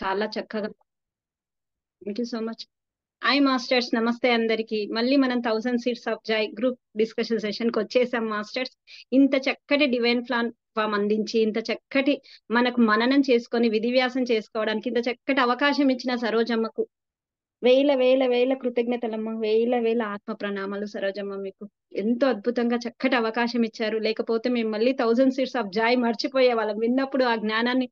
చాలా చక్కగా. Thank you so much. Hi masters, నమస్తే అందరికి. మళ్ళీ మనం 1000 Seeds of Joy group discussion session కి వచ్చేసాం మాస్టర్స్. ఇంత చక్కటి డివైన్ ప్లాట్ఫామ్ అందించి, ఇంత చక్కటి మనకు మననం చేసుకొని విధివ్యాసం చేసుకోవడానికి ఇంత చక్కటి అవకాశం ఇచ్చిన సరోజమ్మకు వేల వేల వేల కృతజ్ఞతలమ్మ. వేల వేల ఆత్మ ప్రణామాలు సరోజమ్మ. మీకు ఎంతో అద్భుతంగా చక్కటి అవకాశం ఇచ్చారు. లేకపోతే మేము మళ్ళీ 1000 Seeds of Joy మర్చిపోయే వాళ్ళం. విన్నప్పుడు ఆ జ్ఞానాన్ని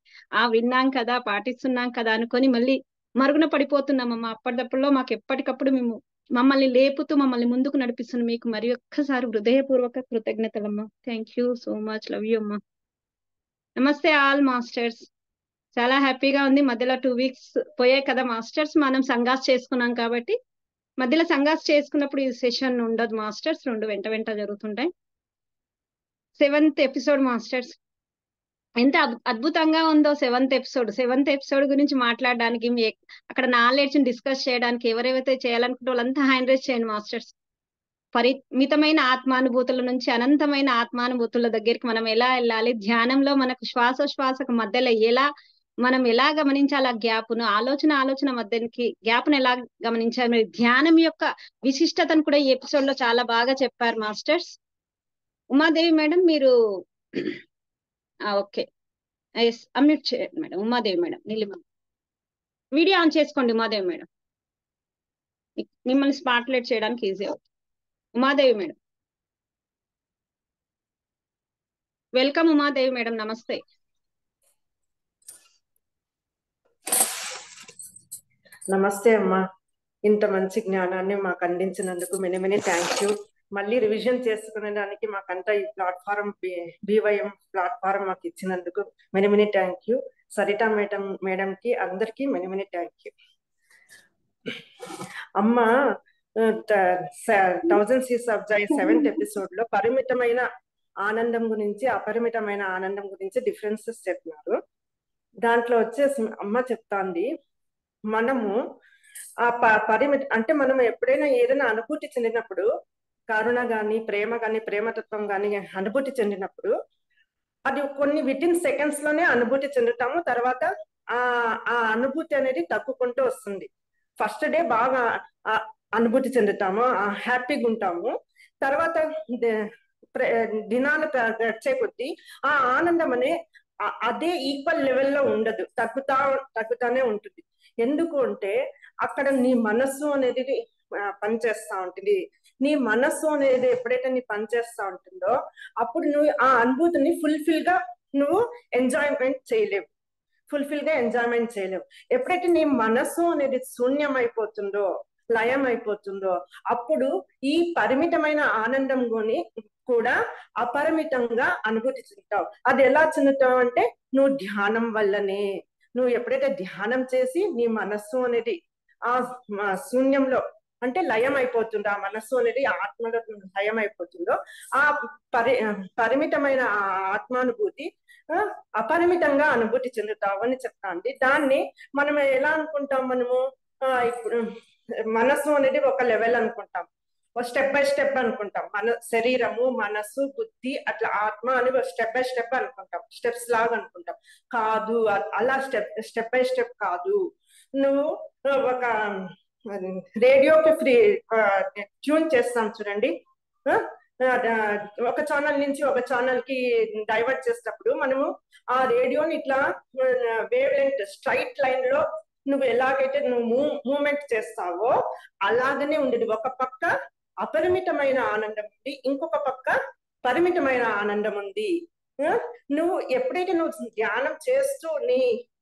విన్నాం కదా, పాటిస్తున్నాం కదా అనుకొని మళ్ళీ మరుగున పడిపోతున్నామమ్మా. అప్పటిదప్పుడులో మాకు ఎప్పటికప్పుడు మమ్మల్ని లేపుతూ మమ్మల్ని ముందుకు నడిపిస్తున్న మీకు మరి ఒక్కసారి హృదయపూర్వక కృతజ్ఞతలమ్మా. Thank you so much. Love you అమ్మా. నమస్తే ఆల్ మాస్టర్స్. చాలా హ్యాపీగా ఉంది. మధ్యలో 2 weeks పోయాయి కదా మాస్టర్స్, మనం సంగాస్ చేసుకున్నాం కాబట్టి. మధ్యలో సంగాస్ చేసుకున్నప్పుడు ఈ సెషన్ ఉండదు మాస్టర్స్, 2 వెంట వెంట జరుగుతుంటాయి. 7th ఎపిసోడ్ మాస్టర్స్, ఎంత అద్భుతంగా ఉందో 7th ఎపిసోడ్ గురించి మాట్లాడడానికి, అక్కడ నాలెడ్జ్ డిస్కస్ చేయడానికి ఎవరైతే చేయాలనుకుంటే వాళ్ళంతా హ్యాండ్ రైజ్ చేయండి మాస్టర్స్. పరిమితమైన ఆత్మానుభూతుల నుంచి అనంతమైన ఆత్మానుభూతుల దగ్గరికి మనం ఎలా వెళ్ళాలి, ధ్యానంలో మనకు శ్వాసకు మధ్యలో మనం ఎలా గమనించాలి ఆ గ్యాప్ను, ఆలోచన మధ్యకి గ్యాప్ను ఎలా గమనించాలి, మరి ధ్యానం యొక్క విశిష్టతను కూడా ఈ ఎపిసోడ్ లో చాలా బాగా చెప్పారు మాస్టర్స్. ఉమాదేవి మేడం మీరు ఓకే, ఎస్, అన్మ్యూట్ చేయండి madam. Umadevi madam, Neelima video on చేసుకోండి. ఉమాదేవి మేడం, మిమ్మల్ని స్పాట్లైట్ చేయడానికి ఈజీ అవుతుంది. Umadevi madam, welcome. Umadevi madam, నమస్తే. నమస్తే అమ్మా. ఇంత మంచి జ్ఞానాన్ని మాకు అందించినందుకు మెనీ మెనీ థ్యాంక్ యూ. మళ్ళీ రివిజన్ చేసుకునేదానికి మాకంతా ఈ ప్లాట్ఫారం BYM ప్లాట్ఫారం మాకు ఇచ్చినందుకు many many thank you. Saritha మేడంకి అందరికీ మెనీ మెనీ థ్యాంక్ యూ. అమ్మా, 1000 Seeds of Joy 7th episode లో పరిమితమైన ఆనందం గురించి, అపరిమితమైన ఆనందం గురించి డిఫరెన్సెస్ చెప్పినారు. దాంట్లో వచ్చేసి అమ్మ చెప్తాంది, మనము ఆ పరిమితి అంటే మనం ఎప్పుడైనా ఏదైనా అనుభూతి చెందినప్పుడు, కరుణ గాని, ప్రేమ గాని, ప్రేమతత్వం గాని అనుభూతి చెందినప్పుడు అది కొన్ని వితిన్ సెకండ్స్ లోనే అనుభూతి చెందుతాము. తర్వాత ఆ అనుభూతి అనేది తగ్గుకుంటూ వస్తుంది. ఫస్ట్ డే బాగా అనుభూతి చెందుతాము, హ్యాపీగా ఉంటాము. తర్వాత దినాలు గడిచే కొద్దీ ఆ ఆనందం అనే అదే ఈక్వల్ లెవెల్లో ఉండదు, తగ్గుతానే ఉంటుంది. ఎందుకు అంటే అక్కడ నీ మనస్సు అనేది పనిచేస్తా ఉంటుంది. నీ మనస్సు అనేది ఎప్పుడైతే నీ పనిచేస్తా ఉంటుందో అప్పుడు నువ్వు ఆ అనుభూతిని ఫుల్ఫిల్ గా ఎంజాయ్మెంట్ చేయలేవు. ఎప్పుడైతే నీ మనస్సు అనేది శూన్యం అయిపోతుందో, లయం అయిపోతుందో, అప్పుడు ఈ పరిమితమైన ఆనందం కూడా అపరిమితంగా అనుభూతి చెందుతావు. అది ఎలా చెందుతావు అంటే నువ్వు ధ్యానం వల్లనే. నువ్వు ఎప్పుడైతే ధ్యానం చేసి నీ మనస్సు అనేది ఆ శూన్యంలో అంటే లయం అయిపోతుందో, ఆ మనస్సు అనేది ఆత్మలో లయం అయిపోతుందో, ఆ పరిమితమైన ఆత్మానుభూతి అపరిమితంగా అనుభూతి చెందుతావు అని చెప్తాంది. దాన్ని మనం ఎలా అనుకుంటాం, ఇప్పుడు మనస్సు అనేది ఒక లెవెల్ అనుకుంటాం, స్టెప్ బై స్టెప్ అనుకుంటాం. మన శరీరము, మనస్సు, బుద్ధి, అట్లా ఆత్మ అని స్టెప్ బై స్టెప్ అనుకుంటాం, స్టెప్స్ లాగా అనుకుంటాం. కాదు, అలా స్టెప్ బై స్టెప్ కాదు. నువ్వు ఒక రేడియోకి ట్యూన్ చేస్తాం చూడండి, ఒక ఛానల్ నుంచి ఒక ఛానల్ కి డైవర్ట్ చేసేటప్పుడు మనము ఆ రేడియోని ఇట్లా వేవ్ లెంత్ స్ట్రైట్ లైన్ లో నువ్వు ఎలాగైతే మూవ్మెంట్ చేస్తావో అలాగనే ఉండేది. ఒక పక్క అపరిమితమైన ఆనందం ఉంది, ఇంకొక పక్క పరిమితమైన ఆనందం ఉంది. నువ్వు ఎప్పుడైతే ధ్యానం చేస్తూ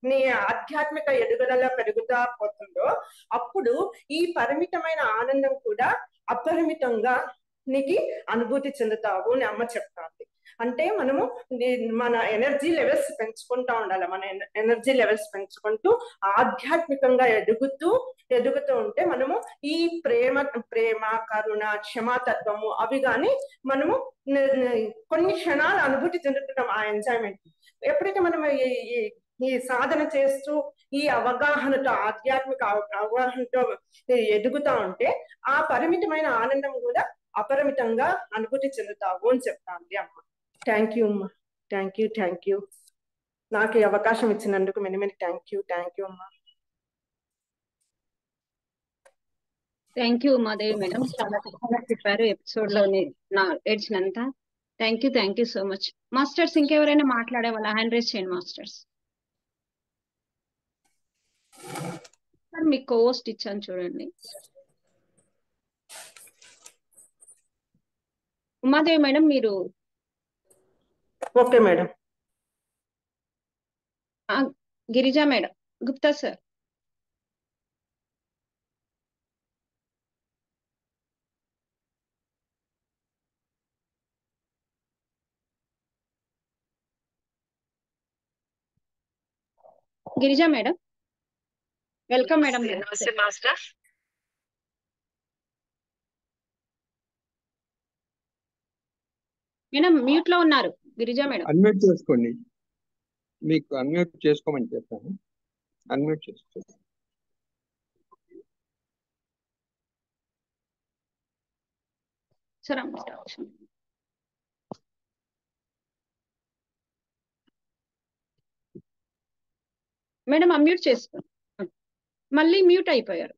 నీ ఆధ్యాత్మిక ఎదుగుదల పెరుగుతా పోతుందో అప్పుడు ఈ పరిమితమైన ఆనందం కూడా అపరిమితంగా నీకు అనుభూతి చెందుతావు అని అమ్మ చెప్తాంది. అంటే మనము మన ఎనర్జీ లెవెల్స్ పెంచుకుంటా ఉండాలి. మన ఎనర్జీ లెవెల్స్ పెంచుకుంటూ ఆధ్యాత్మికంగా ఎదుగుతూ ఉంటే మనము ఈ ప్రేమ, కరుణ, క్షమాతత్వము అవి కానీ మనము కొన్ని క్షణాలు అనుభూతి చెందుతున్నాం ఆ ఎంజాయ్మెంట్. ఎప్పుడైతే మనం ఈ సాధన చేస్తూ ఈ అవగాహనతో, ఆధ్యాత్మిక అవగాహనతో ఎదుగుతా ఉంటే ఆ పరిమితమైన ఆనందం కూడా అపరిమితంగా అనుభూతి చెందుతావు అని చెప్తాంది అమ్మ. థ్యాంక్ యూ అమ్మా. Thank you. నాకు ఈ అవకాశం ఇచ్చినందుకు మెనీ మెనీ థ్యాంక్ యూ అమ్మా. థ్యాంక్ యూ ఉమాదేవి మేడం, చాలా చక్కగా చెప్పారు ఎపిసోడ్ లోని నాలెడ్జ్ అంతా. Thank you so much. Masters ఇంకెవరైనా మాట్లాడే వాళ్ళ హ్యాండ్ రేస్ చేయండి మాస్టర్స్. మీకు కోస్ట్ ఇచ్చాను చూడండి. ఉమాదేవి మేడం మీరు. Okay madam. Girija madam, Gupta sir. Girija madam, welcome madam. నమస్తే మాస్టర్. మేడం మ్యూట్ లో ఉన్నారు. గిరిజా మేడం అన్మ్యూట్ చేసుకోండి. మీకు అన్మ్యూట్ చేసుకోమని చెప్పాను, అన్మ్యూట్ చేసుకోండి. సరే మేడం అన్మ్యూట్ చేసుకోండి. మళ్ళీ మ్యూట్ అయిపోయారు.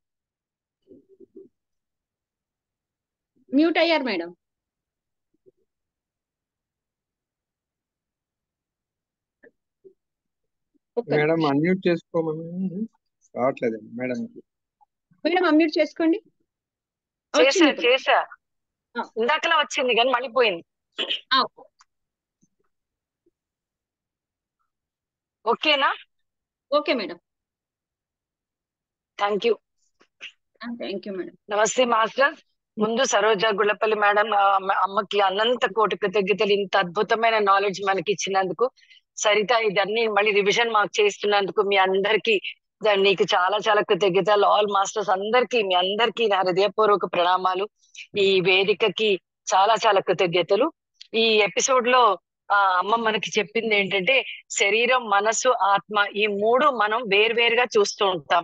మ్యూట్ అయ్యారు మేడం. మేడం అన్మ్యూట్ చేసుకోమని రావట్లేదండి మేడం. మేడం అన్మ్యూట్ చేసుకోండి. చేసా ఇందాకలా వచ్చింది కానీ మళ్ళీ పోయింది. ఓకేనా? Okay madam. Thank you madam. నమస్తే మాస్టర్. ముందు సరోజ గుళ్ళపల్లి మేడం అమ్మకి అనంత కోటి కృతజ్ఞతలు, ఇంత అద్భుతమైన నాలెడ్జ్ మనకి ఇచ్చినందుకు. సరిత ఇదన్నీ మళ్ళీ రివిజన్ మాకు చేస్తున్నందుకు మీ అందరికి నీకు చాలా చాలా కృతజ్ఞతలు. ఆల్ మాస్టర్స్ అందరికి, మీ అందరికి నా హృదయపూర్వక ప్రణామాలు. ఈ వేదికకి చాలా చాలా కృతజ్ఞతలు. ఈ ఎపిసోడ్ లో అమ్మ మనకి చెప్పింది ఏంటంటే శరీరం, మనసు, ఆత్మ ఈ మూడు మనం వేర్వేరుగా చూస్తూ ఉంటాం.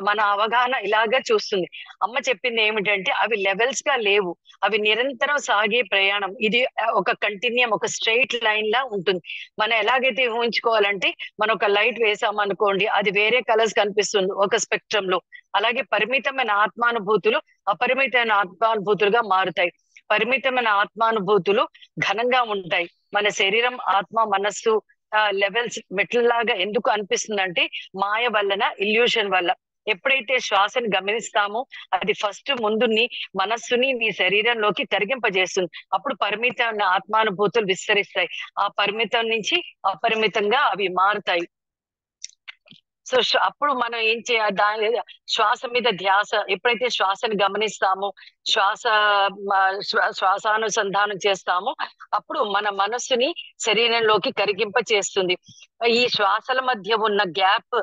మన అవగాహన ఇలాగా చూస్తుంది. అమ్మ చెప్పింది ఏమిటంటే అవి లెవెల్స్ గా లేవు, అవి నిరంతరం సాగే ప్రయాణం. ఇది ఒక కంటిన్యూమ్, ఒక స్ట్రైట్ లైన్ లా ఉంటుంది. మనం ఎలాగైతే ఊహించుకోవాలంటే మనం ఒక లైట్ వేసామనుకోండి, అది వేరే కలర్స్ కనిపిస్తుంది ఒక స్పెక్ట్రమ్ లో. అలాగే పరిమితమైన ఆత్మానుభూతులు అపరిమితమైన ఆత్మానుభూతులుగా మారుతాయి. పరిమితమైన ఆత్మానుభూతులు ఘనంగా ఉంటాయి. మన శరీరం, ఆత్మ, మనస్సు లెవెల్స్ మెట్లలాగా ఎందుకు అనిపిస్తుందంటే మాయ వలన, ఇల్యూషన్ వల్ల. ఎప్పుడైతే శ్వాసని గమనిస్తామో అది ఫస్ట్ ముందుని మనస్సుని నీ శరీరంలోకి కరిగింపజేస్తుంది. అప్పుడు పరిమితమైన ఆత్మానుభూతులు విస్తరిస్తాయి. ఆ పరిమితం నుంచి అపరిమితంగా అవి మారుతాయి. సో అప్పుడు మనం ఏం చేయాలి, దాని శ్వాస మీద ధ్యాస. ఎప్పుడైతే శ్వాసని గమనిస్తామో, శ్వాసానుసంధానం చేస్తామో అప్పుడు మన మనస్సుని శరీరంలోకి కరిగింప చేస్తుంది. ఈ శ్వాసల మధ్య ఉన్న గ్యాప్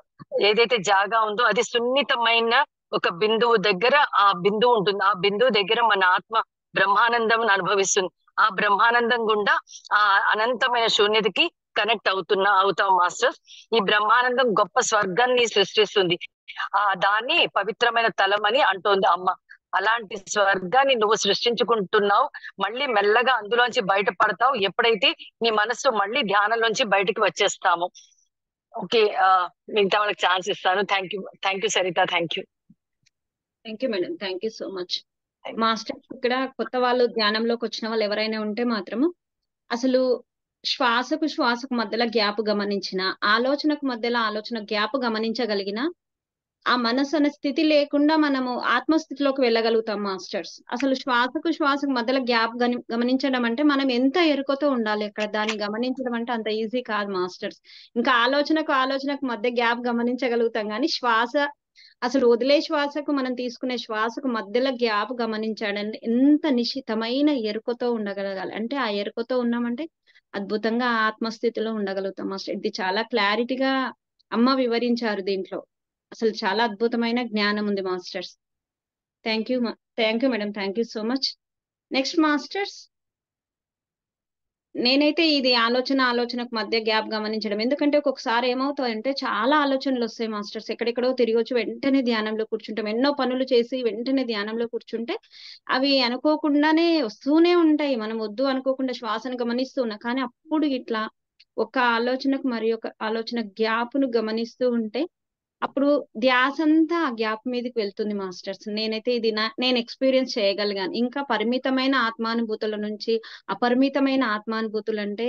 ఏదైతే జాగా ఉందో అది సున్నితమైన ఒక బిందువు దగ్గర ఆ బిందువు ఉంటుంది. ఆ బిందువు దగ్గర మన ఆత్మ బ్రహ్మానందం అనుభవిస్తుంది. ఆ బ్రహ్మానందం గుండా ఆ అనంతమైన శూన్యతకి కనెక్ట్ అవుతాం మాస్టర్స్. ఈ బ్రహ్మానందం గొప్ప స్వర్గాన్ని సృష్టిస్తుంది. దాన్ని పవిత్రమైన తలం అని అంటోంది అమ్మ. అలాంటి స్వర్గాన్ని నువ్వు సృష్టించుకుంటున్నావు. మళ్ళీ మెల్లగా అందులోంచి బయటపడతావు ఎప్పుడైతే నీ మనస్సు మళ్ళీ ధ్యానంలోంచి బయటకు వచ్చేస్తాము. ఓకే, మిగతా వాళ్ళకి ఛాన్స్ ఇస్తాను. Thank you Saritha. Thank you madam. Thank you so much. Master ఇక్కడ కొత్త వాళ్ళు ధ్యానంలోకి వచ్చిన వాళ్ళు ఎవరైనా ఉంటే మాత్రము అసలు శ్వాసకు మధ్యలో గ్యాప్ గమనించిన, ఆలోచనకు మధ్యలో ఆలోచన గ్యాప్ గమనించగలిగిన ఆ మనసు అనే స్థితి లేకుండా మనము ఆత్మస్థితిలోకి వెళ్ళగలుగుతాం మాస్టర్స్. అసలు శ్వాసకు మధ్యలో గ్యాప్ గమనించడం అంటే మనం ఎంత ఎరుకతో ఉండాలి అక్కడ. దాన్ని గమనించడం అంటే అంత ఈజీ కాదు మాస్టర్స్. ఇంకా ఆలోచనకు మధ్య గ్యాప్ గమనించగలుగుతాం, కానీ అసలు వదిలే శ్వాసకు మనం తీసుకునే శ్వాసకు మధ్యలో గ్యాప్ గమనించాడంటే ఎంత నిశితమైన ఎరుకతో ఉండగలగాలి. అంటే ఆ ఎరుకతో ఉన్నామంటే అద్భుతంగా ఆత్మస్థితిలో ఉండగలుగుతాం మాస్టర్. ఇది చాలా క్లారిటీగా అమ్మ వివరించారు దీంట్లో. అసలు చాలా అద్భుతమైన జ్ఞానం ఉంది masters. Thank you madam. Thank you so much. Next masters, నేనైతే ఇది ఆలోచనకు మధ్య గ్యాప్ గమనించడం. ఎందుకంటే ఒక్కొక్కసారి ఏమవుతాయంటే చాలా ఆలోచనలు వస్తాయి మాస్టర్స్. ఎక్కడెక్కడో తిరిగి వచ్చి వెంటనే ధ్యానంలో కూర్చుంటాం. ఎన్నో పనులు చేసి వెంటనే ధ్యానంలో కూర్చుంటే అవి అనుకోకుండానే వస్తూనే ఉంటాయి. మనం వద్దు అనుకోకుండా శ్వాసను గమనిస్తూ ఉన్నా, కానీ అప్పుడు ఇట్లా ఒక ఆలోచనకు మరి ఒక ఆలోచన గ్యాప్ ను గమనిస్తూ ఉంటే అప్పుడు ధ్యాస అంతా ఆ గ్యాప్ మీదకి వెళ్తుంది మాస్టర్స్. నేనైతే ఇది నేను ఎక్స్పీరియన్స్ చేయగలిగాను. ఇంకా పరిమితమైన ఆత్మానుభూతుల నుంచి అపరిమితమైన ఆత్మానుభూతులు అంటే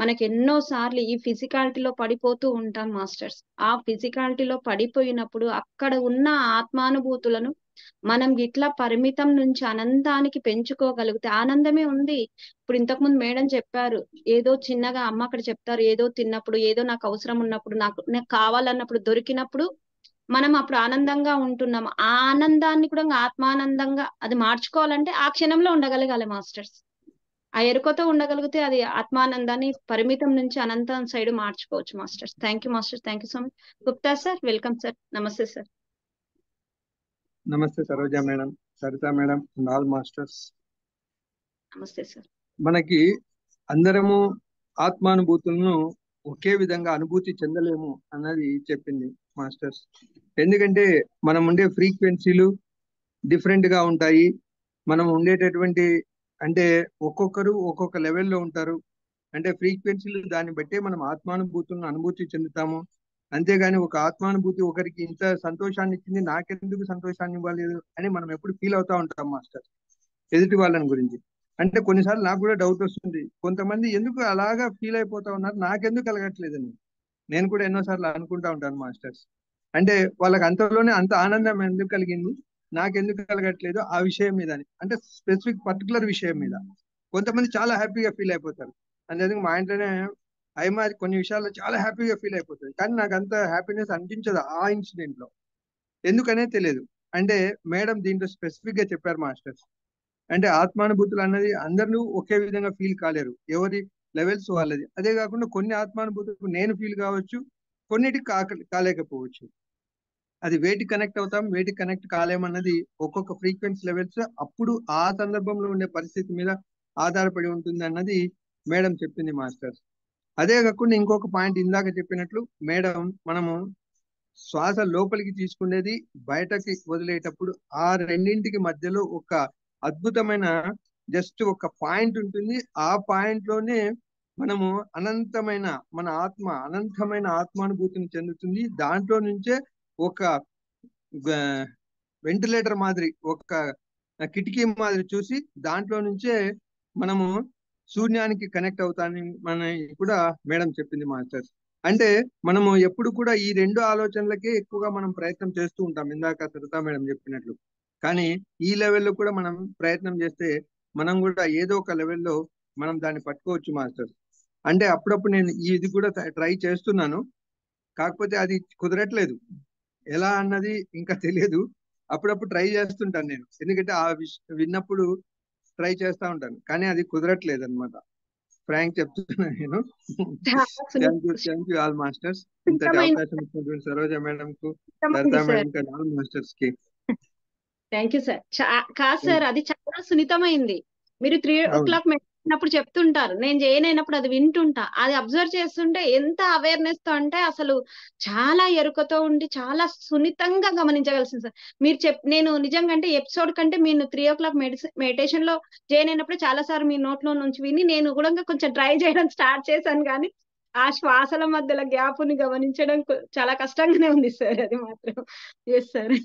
మనకి ఎన్నో సార్లు ఈ ఫిజికాలిటీలో పడిపోతూ ఉంటాం మాస్టర్స్. ఆ ఫిజికాలిటీలో పడిపోయినప్పుడు అక్కడ ఉన్న ఆత్మానుభూతులను మనం ఇట్లా పరిమితం నుంచి అనంతానికి పెంచుకోగలిగితే ఆనందమే ఉంది. ఇప్పుడు ఇంతకుముందు మేడం చెప్పారు, ఏదో చిన్నగా అమ్మ అక్కడ చెప్తారు, ఏదో తిన్నప్పుడు, ఏదో నాకు అవసరం ఉన్నప్పుడు, నాకు కావాలన్నప్పుడు దొరికినప్పుడు మనం అప్పుడు ఆనందంగా ఉంటున్నాం. ఆ ఆనందాన్ని కూడా ఆత్మానందంగా అది మార్చుకోవాలంటే ఆ క్షణంలో ఉండగలగాలి మాస్టర్స్. ఆ ఎరుకతో ఉండగలిగితే అది ఆత్మానందాన్ని పరిమితం నుంచి అనంతం సైడ్ మార్చుకోవచ్చు masters. Thank you master, thank you so much. Gupta sir, welcome sir. నమస్తే సార్. నమస్తే Saroja madam, Saritha madam and all masters. నమస్తే సార్. మనకి అందరము ఆత్మానుభూతులను ఒకే విధంగా అనుభూతి చెందలేము అన్నది చెప్పింది మాస్టర్స్. ఎందుకంటే మనం ఉండే ఫ్రీక్వెన్సీలు డిఫరెంట్ గా ఉంటాయి. మనం ఉండేటటువంటి అంటే ఒక్కొక్కరు ఒక్కొక్క లెవెల్లో ఉంటారు. అంటే ఫ్రీక్వెన్సీలు దాన్ని బట్టే మనం ఆత్మానుభూతులను అనుభూతి చెందుతాము. అంతేగాని ఒక ఆత్మానుభూతి ఒకరికి ఇంత సంతోషాన్ని ఇచ్చింది, నాకెందుకు సంతోషాన్ని ఇవ్వలేదు అని మనం ఎప్పుడు ఫీల్ అవుతా ఉంటాం మాస్టర్ ఎదుటి వాళ్ళని గురించి. అంటే కొన్నిసార్లు నాకు కూడా డౌట్ వస్తుంది, కొంతమంది ఎందుకు అలాగా ఫీల్ అయిపోతా ఉన్నారు, నాకెందుకు కలగట్లేదని నేను కూడా ఎన్నోసార్లు అనుకుంటా ఉంటాను మాస్టర్స్. అంటే వాళ్ళకి అంతలోనే అంత ఆనందం ఎందుకు కలిగింది, నాకెందుకు కలగట్లేదు ఆ విషయం మీద అని, అంటే స్పెసిఫిక్ పర్టికులర్ విషయం మీద కొంతమంది చాలా హ్యాపీగా ఫీల్ అయిపోతారు. అందుకే మా ఇంట్లోనే అయిమా కొన్ని విషయాల్లో చాలా హ్యాపీగా ఫీల్ అయిపోతుంది, కానీ నాకు అంత హ్యాపీనెస్ అనిపించదు ఆ ఇన్సిడెంట్ లో, ఎందుకనే తెలియదు. అంటే మేడం దీంట్లో స్పెసిఫిక్ గా చెప్పారు మాస్టర్స్, అంటే ఆత్మానుభూతులు అన్నది అందరూ ఒకే విధంగా ఫీల్ కాలేరు, ఎవరి లెవెల్స్ వాళ్ళది. అదే కాకుండా కొన్ని ఆత్మానుభూతులు నేను ఫీల్ కావచ్చు, కొన్నిటికి కాలేకపోవచ్చు. అది వేటికి కనెక్ట్ అవుతాం, వేటికి కనెక్ట్ కాలేమన్నది ఒక్కొక్క ఫ్రీక్వెన్సీ లెవెల్స్ అప్పుడు ఆ సందర్భంలో ఉండే పరిస్థితి మీద ఆధారపడి ఉంటుంది అన్నది మేడం చెప్పింది మాస్టర్స్. అదే కాకుండా ఇంకొక పాయింట్ ఇందాక చెప్పినట్లు మేడం, మనము శ్వాస లోపలికి తీసుకునేది బయటకి వదిలేటప్పుడు ఆ రెండింటికి మధ్యలో ఒక అద్భుతమైన జస్ట్ ఒక పాయింట్ ఉంటుంది. ఆ పాయింట్ లోనే మనము అనంతమైన మన ఆత్మ అనంతమైన ఆత్మానుభూతిని చెందుతుంది. దాంట్లో నుంచే ఒక వెంటిలేటర్ మాదిరి, ఒక కిటికీ మాదిరి చూసి దాంట్లో నుంచే మనము శూన్యానికి కనెక్ట్ అవుతానని మన కూడా మేడం చెప్పింది మాస్టర్స్. అంటే మనము ఎప్పుడు కూడా ఈ రెండు ఆలోచనలకే ఎక్కువగా మనం ప్రయత్నం చేస్తూ ఉంటాం, ఇందాక సరితా మేడం చెప్పినట్లు. కానీ ఈ లెవెల్లో కూడా మనం ప్రయత్నం చేస్తే మనం కూడా ఏదో ఒక లెవెల్లో మనం దాన్ని పట్టుకోవచ్చు మాస్టర్స్. అంటే అప్పుడప్పుడు నేను ఇది కూడా ట్రై చేస్తున్నాను, కాకపోతే అది కుదరట్లేదు, ఎలా అన్నది ఇంకా తెలియదు. అప్పుడప్పుడు ట్రై చేస్తుంటాను నేను, ఎందుకంటే ఆ విన్నప్పుడు ట్రై చేస్తా ఉంటాను, కానీ అది కుదరట్లేదు అనమాట. ఫ్రాంక్ చెప్తున్నా నేను. థ్యాంక్ యూ ఆల్ మాస్టర్స్, ఇంతటి అవకాశం ఇచ్చినటువంటి సరోజా మేడం కు, సరితా మేడం కు, ఆల్ మాస్టర్స్ కి థ్యాంక్ యూ సార్. కాదు సార్, అది చాలా సున్నితమైంది. మీరు 3 o'clock మెట్టినప్పుడు చెప్తుంటారు, నేను చేయనైనప్పుడు అది వింటుంటా, అది అబ్జర్వ్ చేస్తుంటే ఎంత అవేర్నెస్ తో అంటే అసలు చాలా ఎరుకతో ఉండి చాలా సున్నితంగా గమనించగలిసింది సార్. మీరు నేను నిజంగా అంటే ఎపిసోడ్ కంటే మీరు 3 o'clock మెడిటేషన్ లో జాయిన్ అయినప్పుడు చాలా సార్లు మీ నోట్లో నుంచి విని నేను కూడా కొంచెం ట్రై చేయడం స్టార్ట్ చేశాను, కానీ ఆ శ్వాసల మధ్యలో గ్యాప్ ని గమనించడం చాలా కష్టంగానే ఉంది సార్, అది మాత్రం. Yes sir,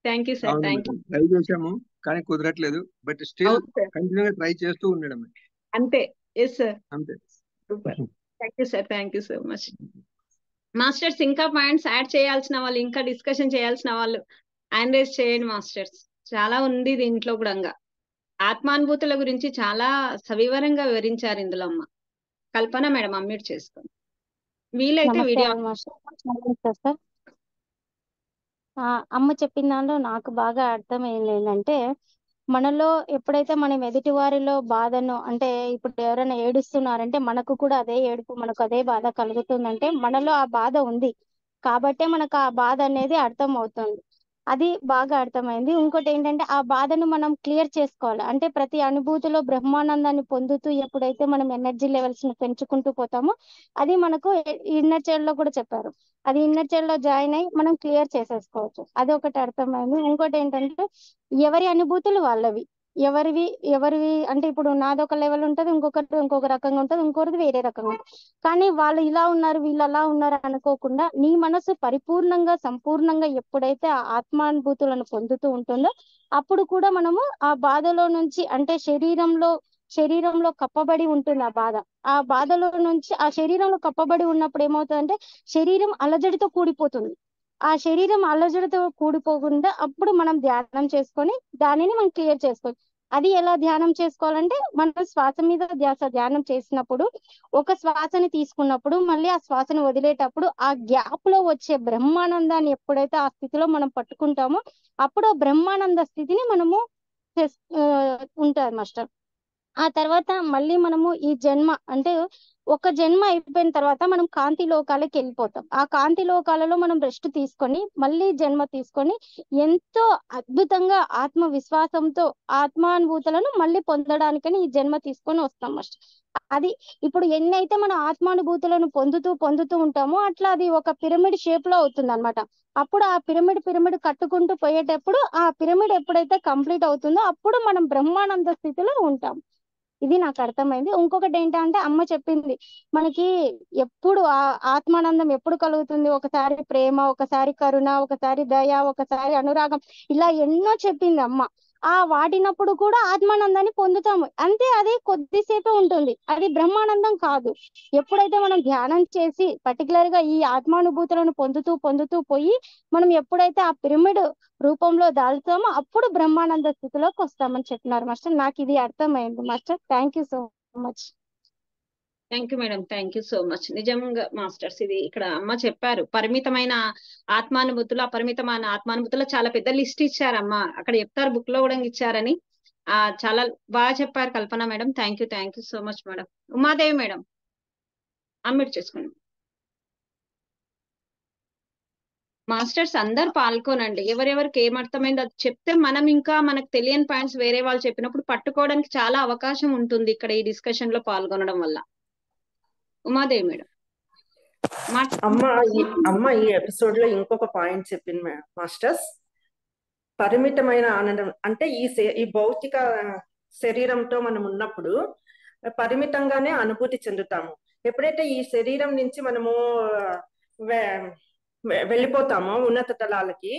thank you sir. Thank you. Try చేశాము కానీ కుదరట్లేదు, బట్ స్టిల్ కంటిన్యూగా ట్రై చేస్తూ ఉండడం అంతే. ఎస్ సార్, అంతే. Super. Thank you sir, thank you so much. Masters ఇంకా పాయింట్స్ యాడ్ చేయాల్సిన వాళ్ళు, ఇంకా డిస్కషన్ చేయాల్సిన వాళ్ళు హ్యాండ్ రైజ్ చేయండి మాస్టర్స్. చాలా ఉంది దీంట్లో కూడా. ఆత్మానుభూతుల గురించి చాలా సవివరంగా వివరించారు ఇందులో అమ్మ. కల్పన మేడం అన్మ్యూట్ చేసుకోండి, వీలైతే వీడియో. అమ్మ చెప్పిన దానిలో నాకు బాగా అర్థమైంది ఏంటంటే, మనలో ఎప్పుడైతే మనం ఎదుటి వారిలో బాధను, అంటే ఇప్పుడు ఎవరైనా ఏడుస్తున్నారంటే మనకు కూడా అదే ఏడుపు, మనకు అదే బాధ కలుగుతుందంటే మనలో ఆ బాధ ఉంది కాబట్టే మనకు ఆ బాధ అనేది అర్థం అవుతుంది. అది బాగా అర్థమైంది. ఇంకోటి ఏంటంటే ఆ బాధను మనం క్లియర్ చేసుకోవాలి. అంటే ప్రతి అనుభూతిలో బ్రహ్మానందాన్ని పొందుతూ ఎప్పుడైతే మనం ఎనర్జీ లెవెల్స్ ని పెంచుకుంటూ పోతామో అది మనకు ఇన్నర్ చైల్డ్ లో కూడా చెప్పారు, అది ఇన్నర్ చైల్డ్ లో జాయిన్ అయ్యి మనం క్లియర్ చేసేసుకోవచ్చు. అది ఒకటి అర్థమైంది. ఇంకోటి ఏంటంటే ఎవరి అనుభూతులు వాళ్ళవి, ఎవరివి ఎవరివి అంటే ఇప్పుడు నాదొక లెవెల్ ఉంటది, ఇంకొక రకంగా ఉంటది, ఇంకొకరిది వేరే రకంగా ఉంటది. కానీ వాళ్ళు ఇలా ఉన్నారు, వీళ్ళు అలా ఉన్నారు అనుకోకుండా నీ మనసు పరిపూర్ణంగా సంపూర్ణంగా ఎప్పుడైతే ఆ ఆత్మానుభూతులను పొందుతూ ఉంటుందో అప్పుడు కూడా మనము ఆ బాధలో నుంచి అంటే శరీరంలో కప్పబడి ఉంటుంది ఆ బాధ. ఆ బాధలో నుంచి ఆ శరీరంలో కప్పబడి ఉన్నప్పుడు ఏమవుతుందంటే శరీరం అలజడితో కూడిపోతుంది. ఆ శరీరం అలజడితో కూడిపోకుండా అప్పుడు మనం ధ్యానం చేసుకొని దానిని మనం క్లియర్ చేసుకోవచ్చు. అది ఎలా ధ్యానం చేసుకోవాలంటే మనం శ్వాస మీద ధ్యానం చేసినప్పుడు ఒక శ్వాసని తీసుకున్నప్పుడు మళ్ళీ ఆ శ్వాసను వదిలేటప్పుడు ఆ గ్యాప్ లో వచ్చే బ్రహ్మానందాన్ని ఎప్పుడైతే ఆ స్థితిలో మనం పట్టుకుంటామో అప్పుడు ఆ బ్రహ్మానంద స్థితిని మనము ఉంటుంది మాస్టర్. ఆ తర్వాత మళ్ళీ మనము ఈ జన్మ అంటే ఒక జన్మ అయిపోయిన తర్వాత మనం కాంతి లోకాలకి వెళ్ళిపోతాం. ఆ కాంతి లోకాలలో మనం రెస్ట్ తీసుకొని మళ్ళీ జన్మ తీసుకొని ఎంతో అద్భుతంగా ఆత్మ విశ్వాసంతో ఆత్మానుభూతులను మళ్ళీ పొందడానికని ఈ జన్మ తీసుకొని వస్తాం మాస్టర్. అది ఇప్పుడు ఎన్నైతే మనం ఆత్మానుభూతులను పొందుతూ ఉంటామో అట్లా అది ఒక పిరమిడ్ షేప్ లో అవుతుంది అనమాట. అప్పుడు ఆ పిరమిడ్ కట్టుకుంటూ పోయేటప్పుడు ఆ పిరమిడ్ ఎప్పుడైతే కంప్లీట్ అవుతుందో అప్పుడు మనం బ్రహ్మానంద స్థితిలో ఉంటాం. ఇది నాకు అర్థమైంది. ఇంకొకటి ఏంటంటే అమ్మ చెప్పింది మనకి ఎప్పుడు ఆత్మానందం ఎప్పుడు కలుగుతుంది, ఒకసారి ప్రేమ, ఒకసారి కరుణ, ఒకసారి దయ, ఒకసారి అనురాగం, ఇలా ఎన్నో చెప్పింది అమ్మ. ఆ వాటినప్పుడు కూడా ఆత్మానందాన్ని పొందుతాము. అంతే, అది కొద్దిసేపే ఉంటుంది, అది బ్రహ్మానందం కాదు. ఎప్పుడైతే మనం ధ్యానం చేసి పర్టికులర్ గా ఈ ఆత్మానుభూతులను పొందుతూ పోయి మనం ఎప్పుడైతే ఆ పిరమిడ్ రూపంలో దాల్చామో అప్పుడు బ్రహ్మానంద స్థితిలోకి వస్తామని చెప్పినారు మాస్టర్. నాకు ఇది అర్థమైంది master. Thank you so much. Thank you madam, thank you so much. నిజంగా మాస్టర్స్ ఇది ఇక్కడ అమ్మ చెప్పారు పరిమితమైన ఆత్మానుభూతులు, అపరిమితమైన ఆత్మానుభూతులు చాలా పెద్ద లిస్ట్ ఇచ్చారమ్మ. అక్కడ చెప్తారు, బుక్ లో కూడా ఇచ్చారని. చాలా బాగా చెప్పారు Kalpana madam. Thank you so much madam. Umadevi madam unmute చేసుకోండి. మాస్టర్స్ అందరు పాల్గొనండి, ఎవరెవరికి ఏమర్థమైందో అది చెప్తే మనం ఇంకా మనకు తెలియని పాయింట్స్ వేరే వాళ్ళు చెప్పినప్పుడు పట్టుకోవడానికి చాలా అవకాశం ఉంటుంది ఇక్కడ ఈ డిస్కషన్ లో పాల్గొనడం వల్ల. ఉమాదేవి మేడం. అమ్మ ఈ ఎపిసోడ్ లో ఇంకొక పాయింట్ చెప్పింది మాస్టర్స్. పరిమితమైన ఆనందం అంటే ఈ భౌతిక శరీరంతో మనం ఉన్నప్పుడు పరిమితంగానే అనుభూతి చెందుతాము. ఎప్పుడైతే ఈ శరీరం నుంచి మనము వెళ్ళిపోతామో ఉన్నత తలాలకి,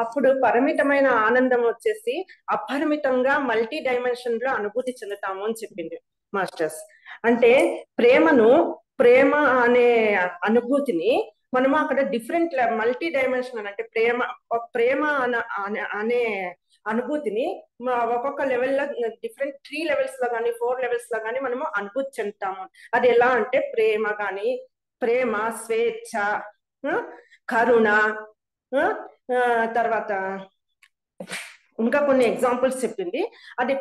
అప్పుడు పరిమితమైన ఆనందం వచ్చేసి అపరిమితంగా మల్టీ డైమెన్షన్ లో అనుభూతి చెందుతాము అని చెప్పింది మాస్టర్స్. అంటే ప్రేమ అనే అనుభూతిని మనము అక్కడ డిఫరెంట్ మల్టీ డైమెన్షన్ అంటే ప్రేమ అనే అనుభూతిని ఒక్కొక్క లెవెల్లో డిఫరెంట్ 3 లెవెల్స్ లో కానీ 4 లెవెల్స్ లో కానీ మనము అనుభూతి చెందుతాము. అది ఎలా అంటే ప్రేమ, స్వేచ్ఛ, కరుణ, తర్వాత ఇంకా కొన్ని ఎగ్జాంపుల్స్ చెప్పింది. అది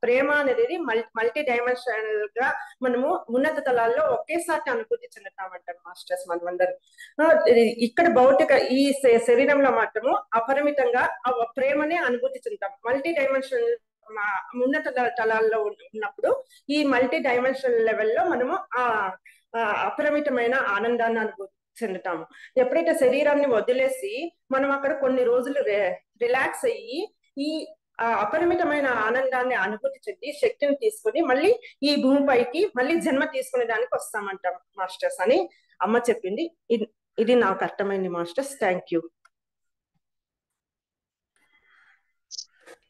ప్రేమ అనేది మల్టీ డైమెన్షనల్ గా మనము ఉన్నత తలాల్లో ఒకేసారి అనుభూతి చెందుతామంటారు మాస్టర్స్ మనమందరం. ఇక్కడ భౌతిక ఈ శరీరంలో మాత్రము అపరిమితంగా ప్రేమనే అనుభూతి చెందుతాం. మల్టీ డైమెన్షనల్ ఉన్నత తలాల్లో ఉన్నప్పుడు ఈ మల్టీ డైమెన్షనల్ లెవెల్లో మనము ఆ అపరిమితమైన ఆనందాన్ని అనుభూతి చెందుతాము. ఎప్పుడైతే శరీరాన్ని వదిలేసి మనం అక్కడ కొన్ని రోజులు రిలాక్స్ అయ్యి ఈ అపరిమితమైన ఆనందాన్ని అనుభూతి చెంది శక్తిని తీసుకుని మళ్ళీ ఈ భూమిపైకి మళ్ళీ జన్మ తీసుకునే దానికి వస్తామంటాం మాస్టర్స్ అని అమ్మ చెప్పింది. ఇది నాకు అర్థమైంది masters. Thank you.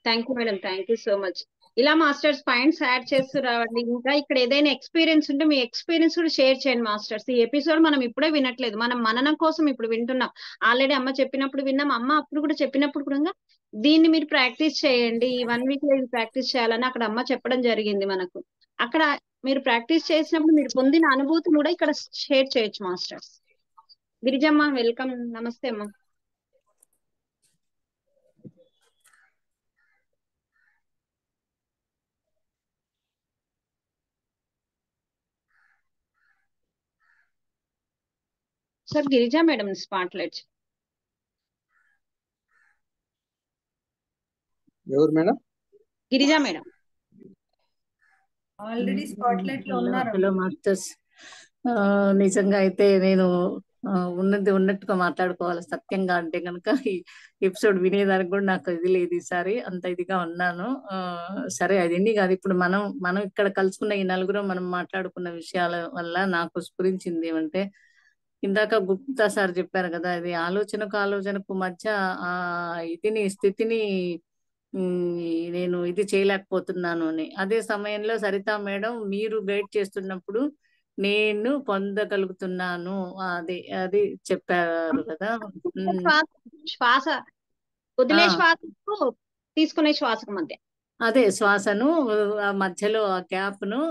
Thank you madam, thank you so much. ఇలా మాస్టర్స్ పాయింట్స్ యాడ్ చేస్తూ రావండి. ఇంకా ఇక్కడ ఏదైనా ఎక్స్పీరియన్స్ ఉంటే మీ ఎక్స్పీరియన్స్ కూడా షేర్ చేయండి మాస్టర్స్. ఈ ఎపిసోడ్ మనం ఇప్పుడే వినట్లేదు, మనం మననం కోసం ఇప్పుడు వింటున్నాం. ఆల్రెడీ అమ్మ చెప్పినప్పుడు విన్నాం, అమ్మ అప్పుడు కూడా చెప్పినప్పుడు కూడా దీన్ని మీరు ప్రాక్టీస్ చేయండి, ఈ 1 వీక్ లో ప్రాక్టీస్ చేయాలని అక్కడ అమ్మ చెప్పడం జరిగింది మనకు. అక్కడ మీరు ప్రాక్టీస్ చేసినప్పుడు మీరు పొందిన అనుభూతిని కూడా ఇక్కడ షేర్ చేయొచ్చు మాస్టర్స్. గిరిజమ్మ వెల్కమ్, నమస్తే అమ్మ. Sir Girija madam spotlight. ఎవరు మేడం? గిరిజా మేడం ఆల్రెడీ స్పాట్లైట్ లో ఉన్నారు. హలో మాస్టర్స్, నిజంగా అయితే నేను ఉన్నది ఉన్నట్టుగా మాట్లాడుకోవాలి సత్యంగా అంటే కనుక ఈ ఎపిసోడ్ వినేదానికి కూడా నాకు ఇది లేదు ఈసారి, అంత ఇదిగా ఉన్నాను. సరే అదేంటి కాదు, ఇప్పుడు మనం ఇక్కడ కలుసుకున్న ఈ నలుగురు మనం మాట్లాడుకున్న విషయాల వల్ల నాకు స్ఫురించింది ఏమంటే, ఇందాక గుప్తా సార్ చెప్పారు కదా, ఇది ఆలోచనకు మధ్య ఆ స్థితిని నేను ఇది చేయలేకపోతున్నాను అని. అదే సమయంలో సరితా మేడం మీరు గైడ్ చేస్తున్నప్పుడు నేను పొందగలుగుతున్నాను, అది చెప్పారు కదా. శ్వాస వదిలే శ్వాసకు తీసుకునే శ్వాసకు మధ్య అదే శ్వాసను ఆ మధ్యలో ఆ గ్యాప్ ను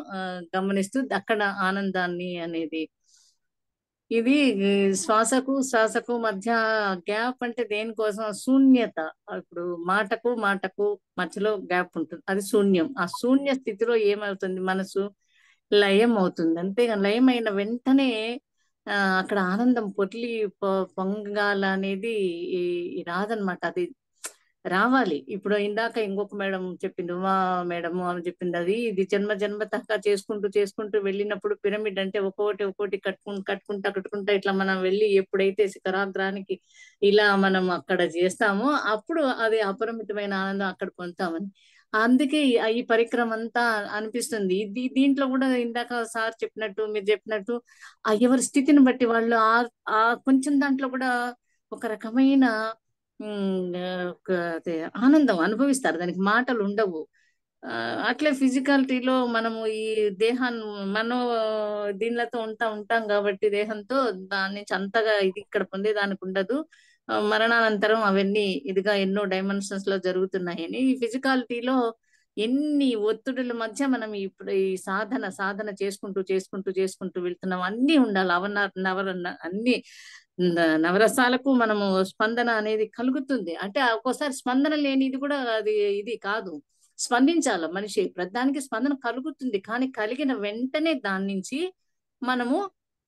గమనిస్తూ అక్కడ ఆనందాన్ని అనేది. ఇది శ్వాసకు మధ్య గ్యాప్ అంటే దేనికోసం? శూన్యత. ఇప్పుడు మాటకు మధ్యలో గ్యాప్ ఉంటుంది, అది శూన్యం. ఆ శూన్య స్థితిలో ఏమవుతుంది? మనసు లయం అవుతుంది. అంతేగాని లయం అయిన వెంటనే అక్కడ ఆనందం పొంగాల అనేది రాదనమాట. అది రావాలి. ఇప్పుడు ఇందాక ఇంకొక మేడం చెప్పింది, ఉమా మేడం ఆమె చెప్పింది, ఇది జన్మ తహకా చేసుకుంటూ వెళ్ళినప్పుడు పిరమిడ్ అంటే ఒక్కొక్కటి కట్టుకుంటా ఇట్లా మనం వెళ్ళి ఎప్పుడైతే శిఖరాగ్రానికి ఇలా మనం అక్కడ చేస్తామో అప్పుడు అది అపరిమితమైన ఆనందం అక్కడ పొందుతామని. అందుకే ఈ పరిక్రమ అంతా అనిపిస్తుంది. దీంట్లో కూడా ఇందాక సార్ చెప్పినట్టు మీరు చెప్పినట్టు ఎవరి స్థితిని బట్టి వాళ్ళు ఆ కొంచెం దాంట్లో కూడా ఒక రకమైన ఆనందం అనుభవిస్తారు, దానికి మాటలు ఉండవు. అట్లే ఫిజికాలిటీలో మనము ఈ దేహాన్ని దీనిలతో ఉంటాం కాబట్టి దేహంతో దాని నుంచి అంతగా ఇది ఇక్కడ పొందేదానికి ఉండదు. మరణానంతరం అవన్నీ ఇదిగా ఎన్నో డైమెన్షన్స్ లో జరుగుతున్నాయని, ఈ ఫిజికాలిటీలో ఎన్ని ఒత్తిడుల మధ్య మనం ఇప్పుడు ఈ సాధన చేసుకుంటూ వెళ్తున్నాం. అన్ని ఉండాలి, అన్ని నవరసాలకు మనము స్పందన అనేది కలుగుతుంది. అంటే ఒక్కోసారి స్పందన లేనిది కూడా అది ఇది కాదు, స్పందించాల మనిషి. ప్రతిదానికి స్పందన కలుగుతుంది, కానీ కలిగిన వెంటనే దాని నుంచి మనము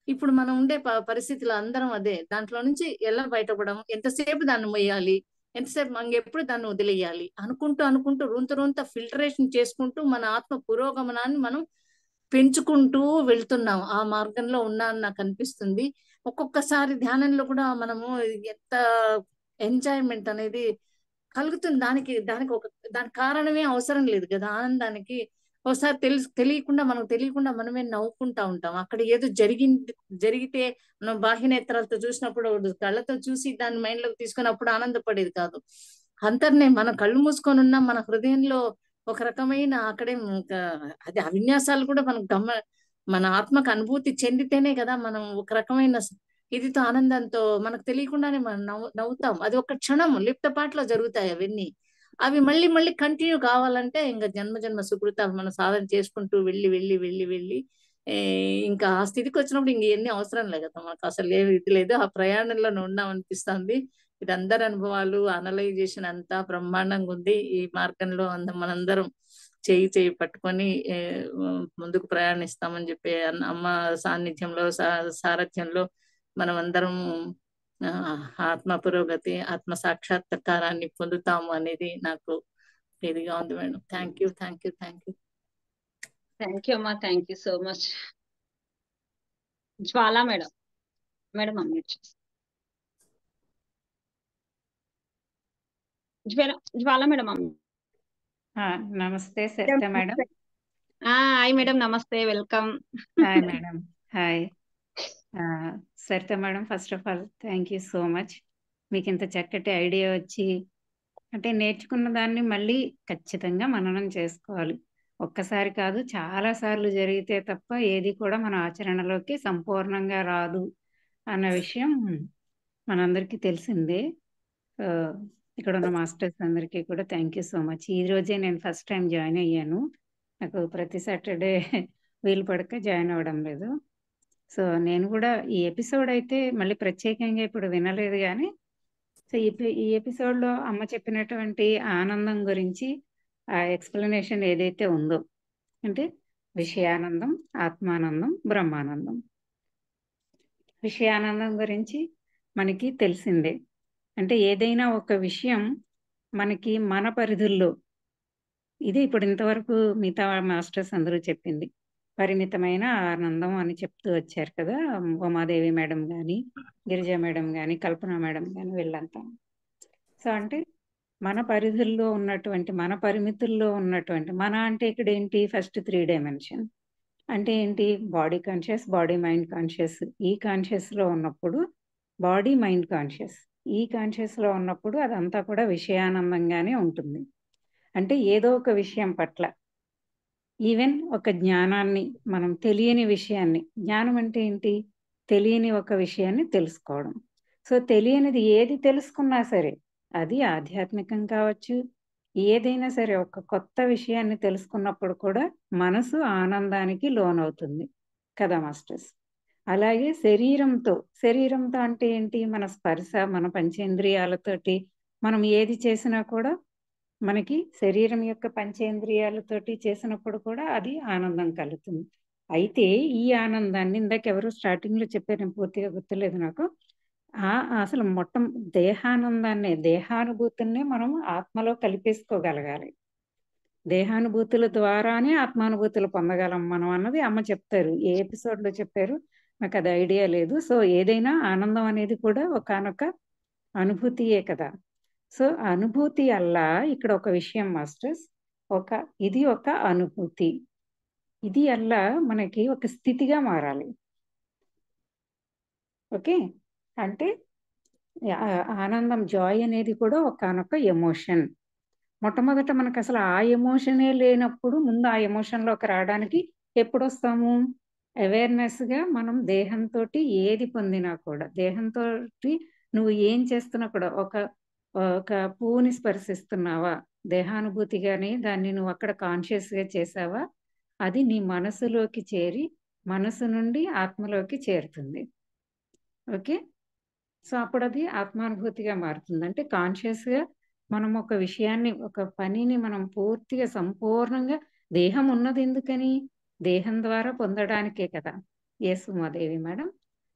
ఇప్పుడు మనం ఉండే పరిస్థితులు అందరం అదే, దాంట్లో నుంచి ఎలా బయటపడడం, ఎంతసేపు దాన్ని మొయ్యాలి, ఎంతసేపు మనం ఎప్పుడు దాన్ని వదిలేయాలి అనుకుంటూ రొంత ఫిల్టరేషన్ చేసుకుంటూ మన ఆత్మ పురోగమనాన్ని మనం పెంచుకుంటూ వెళ్తున్నాం. ఆ మార్గంలో ఉన్నా అని నాకు అనిపిస్తుంది. ఒక్కొక్కసారి ధ్యానంలో కూడా మనము ఎంత ఎంజాయ్మెంట్ అనేది కలుగుతుంది. దానికి కారణమే అవసరం లేదు కదా ఆనందానికి. ఒకసారి తెలియకుండా మనమే నవ్వుకుంటా ఉంటాం. అక్కడ ఏదో జరిగితే మనం బాహ్య నేత్రాలతో చూసినప్పుడు, కళ్ళతో చూసి దాన్ని మైండ్ లోకి తీసుకున్నప్పుడు ఆనందపడేది కాదు. అంతర్నే మనం కళ్ళు మూసుకొని ఉన్నా మన హృదయంలో ఒక రకమైన అక్కడే అది అవిన్యాసాలు కూడా మన ఆత్మకు అనుభూతి చెందితేనే కదా మనం ఒక రకమైన ఇదితో ఆనందంతో మనకు తెలియకుండానే మనం నవ్వుతాం. అది ఒక క్షణం లిప్తపాట్లో జరుగుతాయి అవన్నీ. అవి మళ్ళీ కంటిన్యూ కావాలంటే ఇంకా జన్మ సుకృతాలు మనం సాధన చేసుకుంటూ వెళ్ళి ఇంకా ఆ స్థితికి వచ్చినప్పుడు ఇంక ఎన్ని అవసరం లేదు కదా మనకు, అసలు ఏమి ఇది లేదు. ఆ ప్రయాణంలో ఉన్నాం అనిపిస్తుంది. ఇది అందరి అనుభవాలు అనలైజేషన్ అంతా బ్రహ్మాండంగా ఉంది. ఈ మార్గంలో మనందరం చేయి పట్టుకొని ముందుకు ప్రయాణిస్తామని చెప్పి అమ్మ సాన్నిధ్యంలో సారథ్యంలో మనం అందరం ఆత్మ పురోగతి, ఆత్మ సాక్షాత్కారాన్ని పొందుతాము అనేది నాకు ఇదిగా ఉంది మేడం. థ్యాంక్ యూ అమ్మా. Thank you so much. Jwala madam unmute చేసి. జ్వాలా మేడం నమస్తే సరిత మేడం. హాయ్ మేడం, నమస్తే, welcome. Hi madam. Hi Saritha madam, first of all thank you so much. మీకు ఇంత చక్కటి ఐడియా వచ్చి, అంటే నేర్చుకున్న దాన్ని మళ్ళీ ఖచ్చితంగా మననం చేసుకోవాలి. ఒక్కసారి కాదు, చాలా సార్లు జరిగితే తప్ప ఏది కూడా మన ఆచరణలోకి సంపూర్ణంగా రాదు అన్న విషయం మనందరికీ తెలిసిందే. ఇక్కడ ఉన్న మాస్టర్స్ అందరికీ కూడా థ్యాంక్ యూ సో మచ్. ఈ రోజే నేను ఫస్ట్ టైం జాయిన్ అయ్యాను. నాకు ప్రతి సాటర్డే వీలు పడక జాయిన్ అవ్వడం లేదు. సో నేను కూడా ఈ ఎపిసోడ్ అయితే మళ్ళీ ప్రత్యేకంగా ఇప్పుడు వినలేదు, కానీ సో ఈ ఎపిసోడ్లో అమ్మ చెప్పినటువంటి ఆనందం గురించి ఆ ఎక్స్ప్లెనేషన్ ఏదైతే ఉందో, అంటే విషయానందం, ఆత్మానందం, బ్రహ్మానందం. విషయానందం గురించి మనకి తెలిసిందే. అంటే ఏదైనా ఒక విషయం మనకి మన పరిధుల్లో, ఇది ఇప్పుడు ఇంతవరకు మిగతా మాస్టర్స్ అందరూ చెప్పింది, పరిమితమైన ఆనందం అని చెప్తూ వచ్చారు కదా ఉమాదేవి మేడం కానీ, గిరిజా మేడం కానీ, కల్పన మేడం కానీ వీళ్ళంతా. సో అంటే మన పరిధుల్లో ఉన్నటువంటి, మన పరిమితుల్లో ఉన్నటువంటి, మన అంటే ఇక్కడ ఏంటి, ఫస్ట్ 3 డైమెన్షన్ అంటే ఏంటి, body conscious, body mind conscious. ఈ కాన్షియస్ లో ఉన్నప్పుడు బాడీ మైండ్ కాన్షియస్, ఈ కాన్షియస్ లో ఉన్నప్పుడు అదంతా కూడా విషయానందంగానే ఉంటుంది. అంటే ఏదో ఒక విషయం పట్ల, ఈవెన్ ఒక జ్ఞానాన్ని, మనం తెలియని విషయాన్ని, జ్ఞానం అంటే ఏంటి, తెలియని ఒక విషయాన్ని తెలుసుకోవడం. సో తెలియనిది ఏది తెలుసుకున్నా సరే, అది ఆధ్యాత్మికం కావచ్చు, ఏదైనా సరే ఒక కొత్త విషయాన్ని తెలుసుకున్నప్పుడు కూడా మనసు ఆనందానికి లోనవుతుంది కదా మాస్టర్స్. అలాగే శరీరంతో అంటే ఏంటి, మన స్పర్శ, మన పంచేంద్రియాలతోటి మనం ఏది చేసినా కూడా మనకి శరీరం యొక్క పంచేంద్రియాలతోటి చేసినప్పుడు కూడా అది ఆనందం కలుగుతుంది. అయితే ఈ ఆనందాన్ని ఇందాక ఎవరు స్టార్టింగ్ లో చెప్పారు, నేను పూర్తిగా గుర్తులేదు నాకు. అసలు దేహానందాన్ని, దేహానుభూతుల్ని మనం ఆత్మలో కలిపేసుకోగలగాలి. దేహానుభూతుల ద్వారానే ఆత్మానుభూతులు పొందగలం మనం అన్నది అమ్మ చెప్తారు. ఏ ఎపిసోడ్ లో చెప్పారు నాకు అది ఐడియా లేదు. సో ఏదైనా ఆనందం అనేది కూడా ఒకానొక అనుభూతియే కదా. సో అనుభూతి అల్లా ఇక్కడ ఒక విషయం మాస్టర్స్, ఇది ఒక అనుభూతి, ఇది అల్లా మనకి ఒక స్థితిగా మారాలి. ఓకే, అంటే ఆనందం, జాయ్ అనేది కూడా ఒకానొక ఎమోషన్. మొట్టమొదట మనకు అసలు ఆ ఎమోషనే లేనప్పుడు ముందు ఆ ఎమోషన్లోకి రావడానికి ఎప్పుడు వస్తాము, అవేర్నెస్గా మనం దేహంతో ఏది పొందినా కూడా, దేహంతో నువ్వు ఏం చేస్తున్నా కూడా, ఒక పువ్వుని స్పర్శిస్తున్నావా, దేహానుభూతిగానే దాన్ని నువ్వు అక్కడ కాన్షియస్గా చేసావా, అది నీ మనసులోకి చేరి మనసు నుండి ఆత్మలోకి చేరుతుంది. ఓకే, సో అప్పుడు అది ఆత్మానుభూతిగా మారుతుంది. అంటే కాన్షియస్గా మనం ఒక విషయాన్ని, ఒక పనిని మనం పూర్తిగా సంపూర్ణంగా, దేహం ఉన్నది ఎందుకని, దేహం ద్వారా పొందడానికే కదా. Yes Umadevi madam,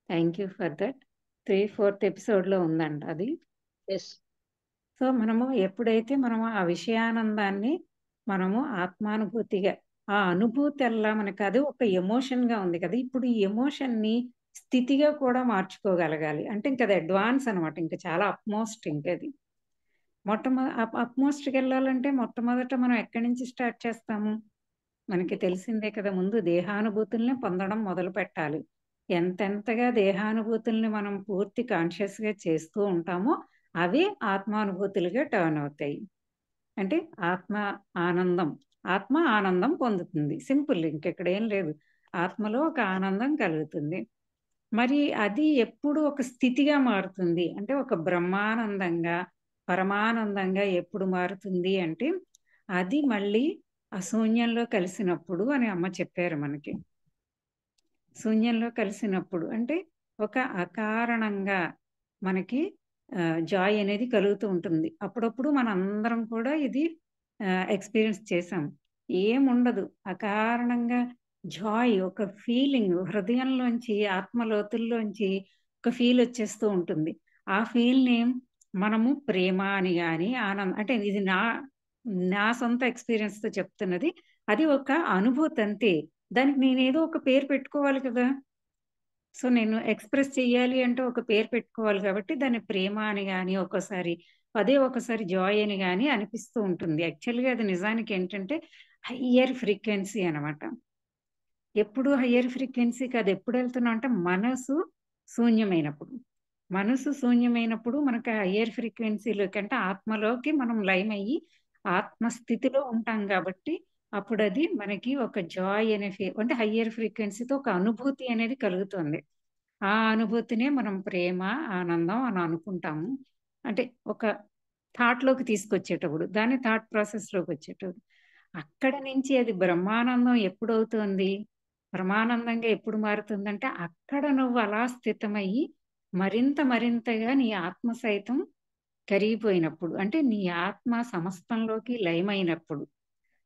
thank you for that. 3/4 ఎపిసోడ్లో ఉందంట అది. సో మనము ఎప్పుడైతే మనము ఆ విషయానందాన్ని మనము ఆత్మానుభూతిగా, ఆ అనుభూతి అల్లా మనకు అది ఒక ఎమోషన్గా ఉంది కదా, ఇప్పుడు ఈ ఎమోషన్ని స్థితిగా కూడా మార్చుకోగలగాలి. అంటే ఇంకా అది అడ్వాన్స్ అనమాట, ఇంకా చాలా అప్మోస్ట్. ఇంకది అప్మోస్ట్కి వెళ్ళాలంటే మొట్టమొదట మనం ఎక్కడి నుంచి స్టార్ట్ చేస్తాము, మనకి తెలిసిందే కదా, ముందు దేహానుభూతుల్ని పొందడం మొదలు పెట్టాలి. ఎంతెంతగా దేహానుభూతుల్ని మనం పూర్తి కాన్షియస్గా చేస్తూ ఉంటామో అవే ఆత్మానుభూతులుగా టర్న్ అవుతాయి. అంటే ఆత్మ ఆనందం పొందుతుంది. సింపుల్, ఇంకెక్కడ ఏం లేదు. ఆత్మలో ఒక ఆనందం కలుగుతుంది. మరి అది ఎప్పుడు ఒక స్థితిగా మారుతుంది అంటే, ఒక బ్రహ్మానందంగా, పరమానందంగా ఎప్పుడు మారుతుంది అంటే, అది మళ్ళీ ఆ శూన్యంలో కలిసినప్పుడు అని అమ్మ చెప్పారు మనకి. శూన్యంలో కలిసినప్పుడు అంటే ఒక అకారణంగా మనకి జాయ్ అనేది కలుగుతూ ఉంటుంది. అప్పుడప్పుడు మన అందరం కూడా ఇది ఎక్స్పీరియన్స్ చేసాం. ఏముండదు, అకారణంగా జాయ్, ఒక ఫీలింగ్ హృదయంలోంచి, ఆత్మలోతుల్లోంచి ఒక ఫీల్ వచ్చేస్తూ ఉంటుంది. ఆ ఫీల్ని మనము ప్రేమ అని కానీ, ఆనందం అంటే, ఇది నా సొంత ఎక్స్పీరియన్స్తో చెప్తున్నది. అది ఒక అనుభూతి అంతే. దానికి నేనేదో ఒక పేరు పెట్టుకోవాలి కదా. సో నేను ఎక్స్ప్రెస్ చెయ్యాలి అంటే ఒక పేరు పెట్టుకోవాలి కాబట్టి దాన్ని ప్రేమ అని కానీ, ఒకసారి జాయ్ అని కానీ అనిపిస్తూ ఉంటుంది. యాక్చువల్గా అది నిజానికి ఏంటంటే హయ్యర్ ఫ్రీక్వెన్సీ అనమాట. ఎప్పుడు హయ్యర్ ఫ్రీక్వెన్సీకి అది ఎప్పుడు వెళ్తున్నాం అంటే, మనసు శూన్యమైనప్పుడు మనకు హయ్యర్ ఫ్రీక్వెన్సీలోకి, అంటే ఆత్మలోకి మనం లయం అయ్యి ఆత్మస్థితిలో ఉంటాం కాబట్టి అప్పుడు అది మనకి ఒక జాయ్ అనే అంటే హయ్యర్ ఫ్రీక్వెన్సీతో ఒక అనుభూతి అనేది కలుగుతుంది. ఆ అనుభూతినే మనం ప్రేమ, ఆనందం అని అనుకుంటాము. అంటే ఒక థాట్లోకి తీసుకొచ్చేటప్పుడు, దాన్ని థాట్ ప్రాసెస్లోకి వచ్చేటప్పుడు, అక్కడ నుంచి అది బ్రహ్మానందం ఎప్పుడు అవుతుంది, పరమానందంగా ఎప్పుడు మారుతుందంటే, అక్కడ నువ్వు అలా స్థితమయ్యి మరింతగా నీ ఆత్మ సైతం కరిగిపోయినప్పుడు, అంటే నీ ఆత్మ సమస్తంలోకి లయమైనప్పుడు,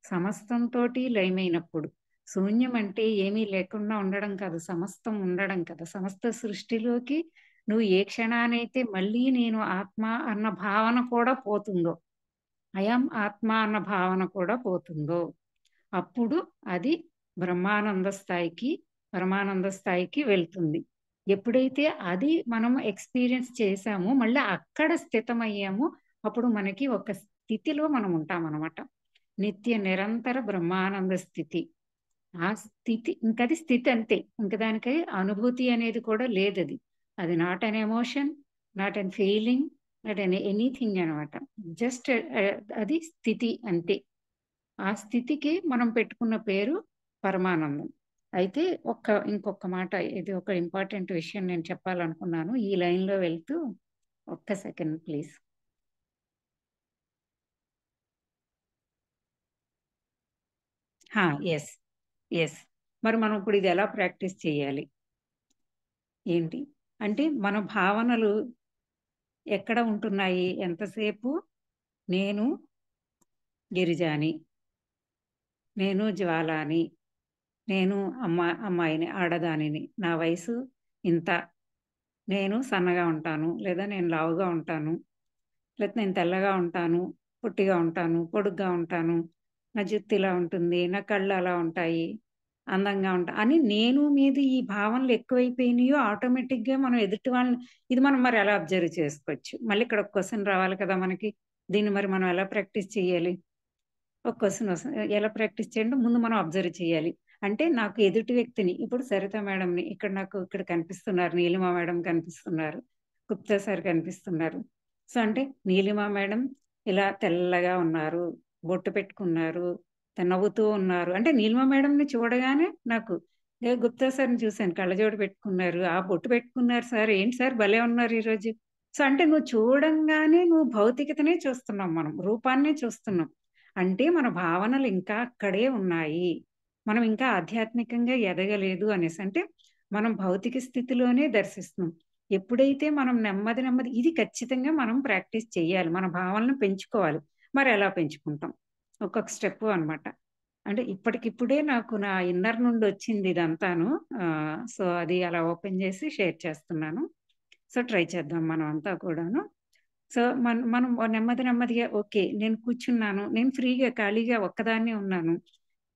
సమస్తంతోటి లయమైనప్పుడు. శూన్యం అంటే ఏమీ లేకుండా ఉండడం కాదు, సమస్తం ఉండడం కదా. సమస్త సృష్టిలోకి నువ్వు ఏ క్షణానైతే మళ్ళీ నేను ఆత్మ అన్న భావన కూడా పోతుందో, అయం ఆత్మ అన్న భావన కూడా పోతుందో, అప్పుడు అది బ్రహ్మానంద స్థాయికి పరమానంద స్థాయికి వెళ్తుంది. ఎప్పుడైతే అది మనం ఎక్స్పీరియన్స్ చేసామో మళ్ళీ అక్కడ స్థితమయ్యామో అప్పుడు మనకి ఒక స్థితిలో మనం ఉంటాం అన్నమాట. నిత్య నిరంతర బ్రహ్మానంద స్థితి. ఆ స్థితి ఇంకది స్థితి అంతే, ఇంక దానికై అనుభూతి అనేది కూడా లేదు. అది not an emotion, not an feeling, not an anything అనమాట. జస్ట్ అది స్థితి అంతే. ఆ స్థితికి మనం పెట్టుకున్న పేరు పరమానందం. అయితే ఇంకొక మాట, ఇది ఒక ఇంపార్టెంట్ విషయం నేను చెప్పాలనుకున్నాను ఈ లైన్లో వెళ్తూ. ఒక్క సెకండ్ ప్లీజ్. ఎస్ ఎస్ మరి మనం ఇప్పుడు ఇది ఎలా ప్రాక్టీస్ చేయాలి ఏంటి అంటే, మన భావనలు ఎక్కడ ఉంటున్నాయి? ఎంతసేపు నేను గిరిజాని, నేను జ్వాలాని, నేను అమ్మాయిని, ఆడదానిని, నా వయసు ఇంత, నేను సన్నగా ఉంటాను, లేదా నేను లావుగా ఉంటాను, లేదా నేను తెల్లగా ఉంటాను, పొట్టిగా ఉంటాను, పొడుగ్గా ఉంటాను, నా జుత్తు ఇలా ఉంటుంది, నా కళ్ళు అలా ఉంటాయి, అందంగా ఉంటా అని నేను మీద ఈ భావనలు ఎక్కువైపోయినాయో ఆటోమేటిక్గా మనం ఎదుటి వాళ్ళని, ఇది మనం మరి ఎలా అబ్జర్వ్ చేసుకోవచ్చు? మళ్ళీ ఇక్కడ ఒక క్వశ్చన్ రావాలి కదా మనకి. దీన్ని మరి మనం ఎలా ప్రాక్టీస్ చేయాలి? ఒక క్వశ్చన్ వస్తుంది, ఎలా ప్రాక్టీస్ చేయండి? ముందు మనం అబ్జర్వ్ చేయాలి. అంటే నాకు ఎదుటి వ్యక్తిని, ఇప్పుడు సరిత మేడంని ఇక్కడ కనిపిస్తున్నారు, నీలిమా మేడం కనిపిస్తున్నారు, గుప్తా సార్ కనిపిస్తున్నారు. సో అంటే నీలిమా మేడం ఇలా తెల్లగా ఉన్నారు, బొట్టు పెట్టుకున్నారు, నవ్వుతూ ఉన్నారు అంటే నీలిమా మేడంని చూడగానే నాకు, గుప్తా సార్ని చూశాను, కళ్ళజోడు పెట్టుకున్నారు, ఆ బొట్టు పెట్టుకున్నారు, సార్ ఏంటి సార్ భలే ఉన్నారు ఈరోజు. సో అంటే నువ్వు చూడంగానే నువ్వు భౌతికతనే చూస్తున్నాం, మనం రూపాన్నే చూస్తున్నాం. అంటే మన భావనలు ఇంకా అక్కడే ఉన్నాయి, మనం ఇంకా ఆధ్యాత్మికంగా ఎదగలేదు అనేసి. అంటే మనం భౌతిక స్థితిలోనే దర్శిస్తున్నాం. ఎప్పుడైతే మనం నెమ్మది ఇది ఖచ్చితంగా మనం ప్రాక్టీస్ చేయాలి, మన భావనలను పెంచుకోవాలి. మరి ఎలా పెంచుకుంటాం? ఒక్కొక్క స్టెప్ అనమాట. అంటే ఇప్పటికిప్పుడే నాకు నా ఇన్నర్ నుండి వచ్చింది ఇదంతాను. సో అది అలా ఓపెన్ చేసి షేర్ చేస్తున్నాను. సో ట్రై చేద్దాం మనం అంతా కూడాను. సో మనం నెమ్మదిగా ఓకే, నేను కూర్చున్నాను, నేను ఫ్రీగా ఖాళీగా ఒక్కదాన్నే ఉన్నాను,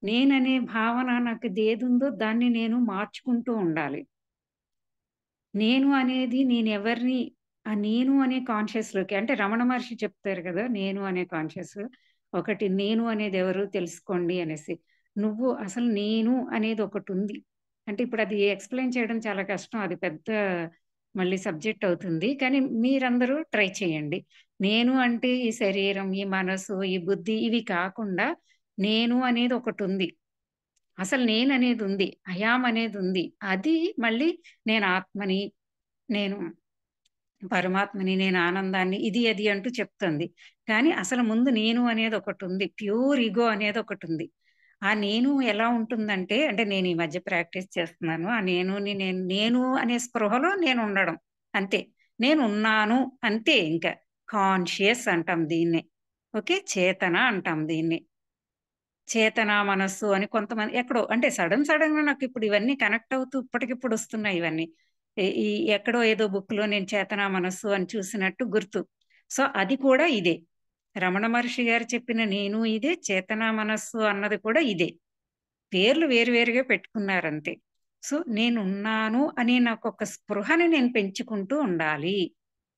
నేననే భావన నాకు ఏదుందో దాన్ని నేను మార్చుకుంటూ ఉండాలి. నేను అనేది నేను ఎవరిని, ఆ నేను అనే కాన్షియస్లోకి, అంటే రమణ మహర్షి చెప్తారు కదా, నేను అనే కాన్షియస్ ఒకటి, నేను అనేది ఎవరు తెలుసుకోండి అనేసి. నువ్వు అసలు నేను అనేది ఒకటి ఉంది. అంటే ఇప్పుడు అది ఎక్స్ప్లెయిన్ చేయడం చాలా కష్టం, అది పెద్ద మళ్ళీ సబ్జెక్ట్ అవుతుంది. కానీ మీరందరూ ట్రై చేయండి. నేను అంటే ఈ శరీరం, ఈ మనసు, ఈ బుద్ధి ఇవి కాకుండా నేను అనేది ఒకటి ఉంది. అసలు నేను అనేది ఉంది, అయాం అనేది ఉంది. అది మళ్ళీ నేను ఆత్మని, నేను పరమాత్మని, నేను ఆనందాన్ని, ఇది అది అంటూ చెప్తుంది. కానీ అసలు ముందు నేను అనేది ఒకటి ఉంది, ప్యూర్ ఈగో అనేది ఒకటి ఉంది. ఆ నేను ఎలా ఉంటుందంటే, అంటే నేను ఈ మధ్య ప్రాక్టీస్ చేస్తున్నాను, ఆ నేను అనే స్పృహలో నేను ఉండడం అంతే. నేను ఉన్నాను అంతే. ఇంకా కాన్షియస్ అంటాం దీన్నే, ఓకే, చేతన అంటాం దీన్ని. చేతన మనస్సు అని కొంతమంది ఎక్కడో, అంటే సడన్ గా నాకు ఇప్పుడు ఇవన్నీ కనెక్ట్ అవుతూ ఇప్పటికిప్పుడు వస్తున్నాయి ఇవన్నీ. ఈ ఎక్కడో ఏదో బుక్ లో నేను చేతన మనస్సు అని చూసినట్టు గుర్తు. సో అది కూడా ఇదే, రమణ మహర్షి గారు చెప్పిన నేను ఇదే, చేతన మనస్సు అన్నది కూడా ఇదే. పేర్లు వేరువేరుగా పెట్టుకున్నారంతే. సో నేనున్నాను అని నాకు ఒక స్పృహని నేను పెంచుకుంటూ ఉండాలి.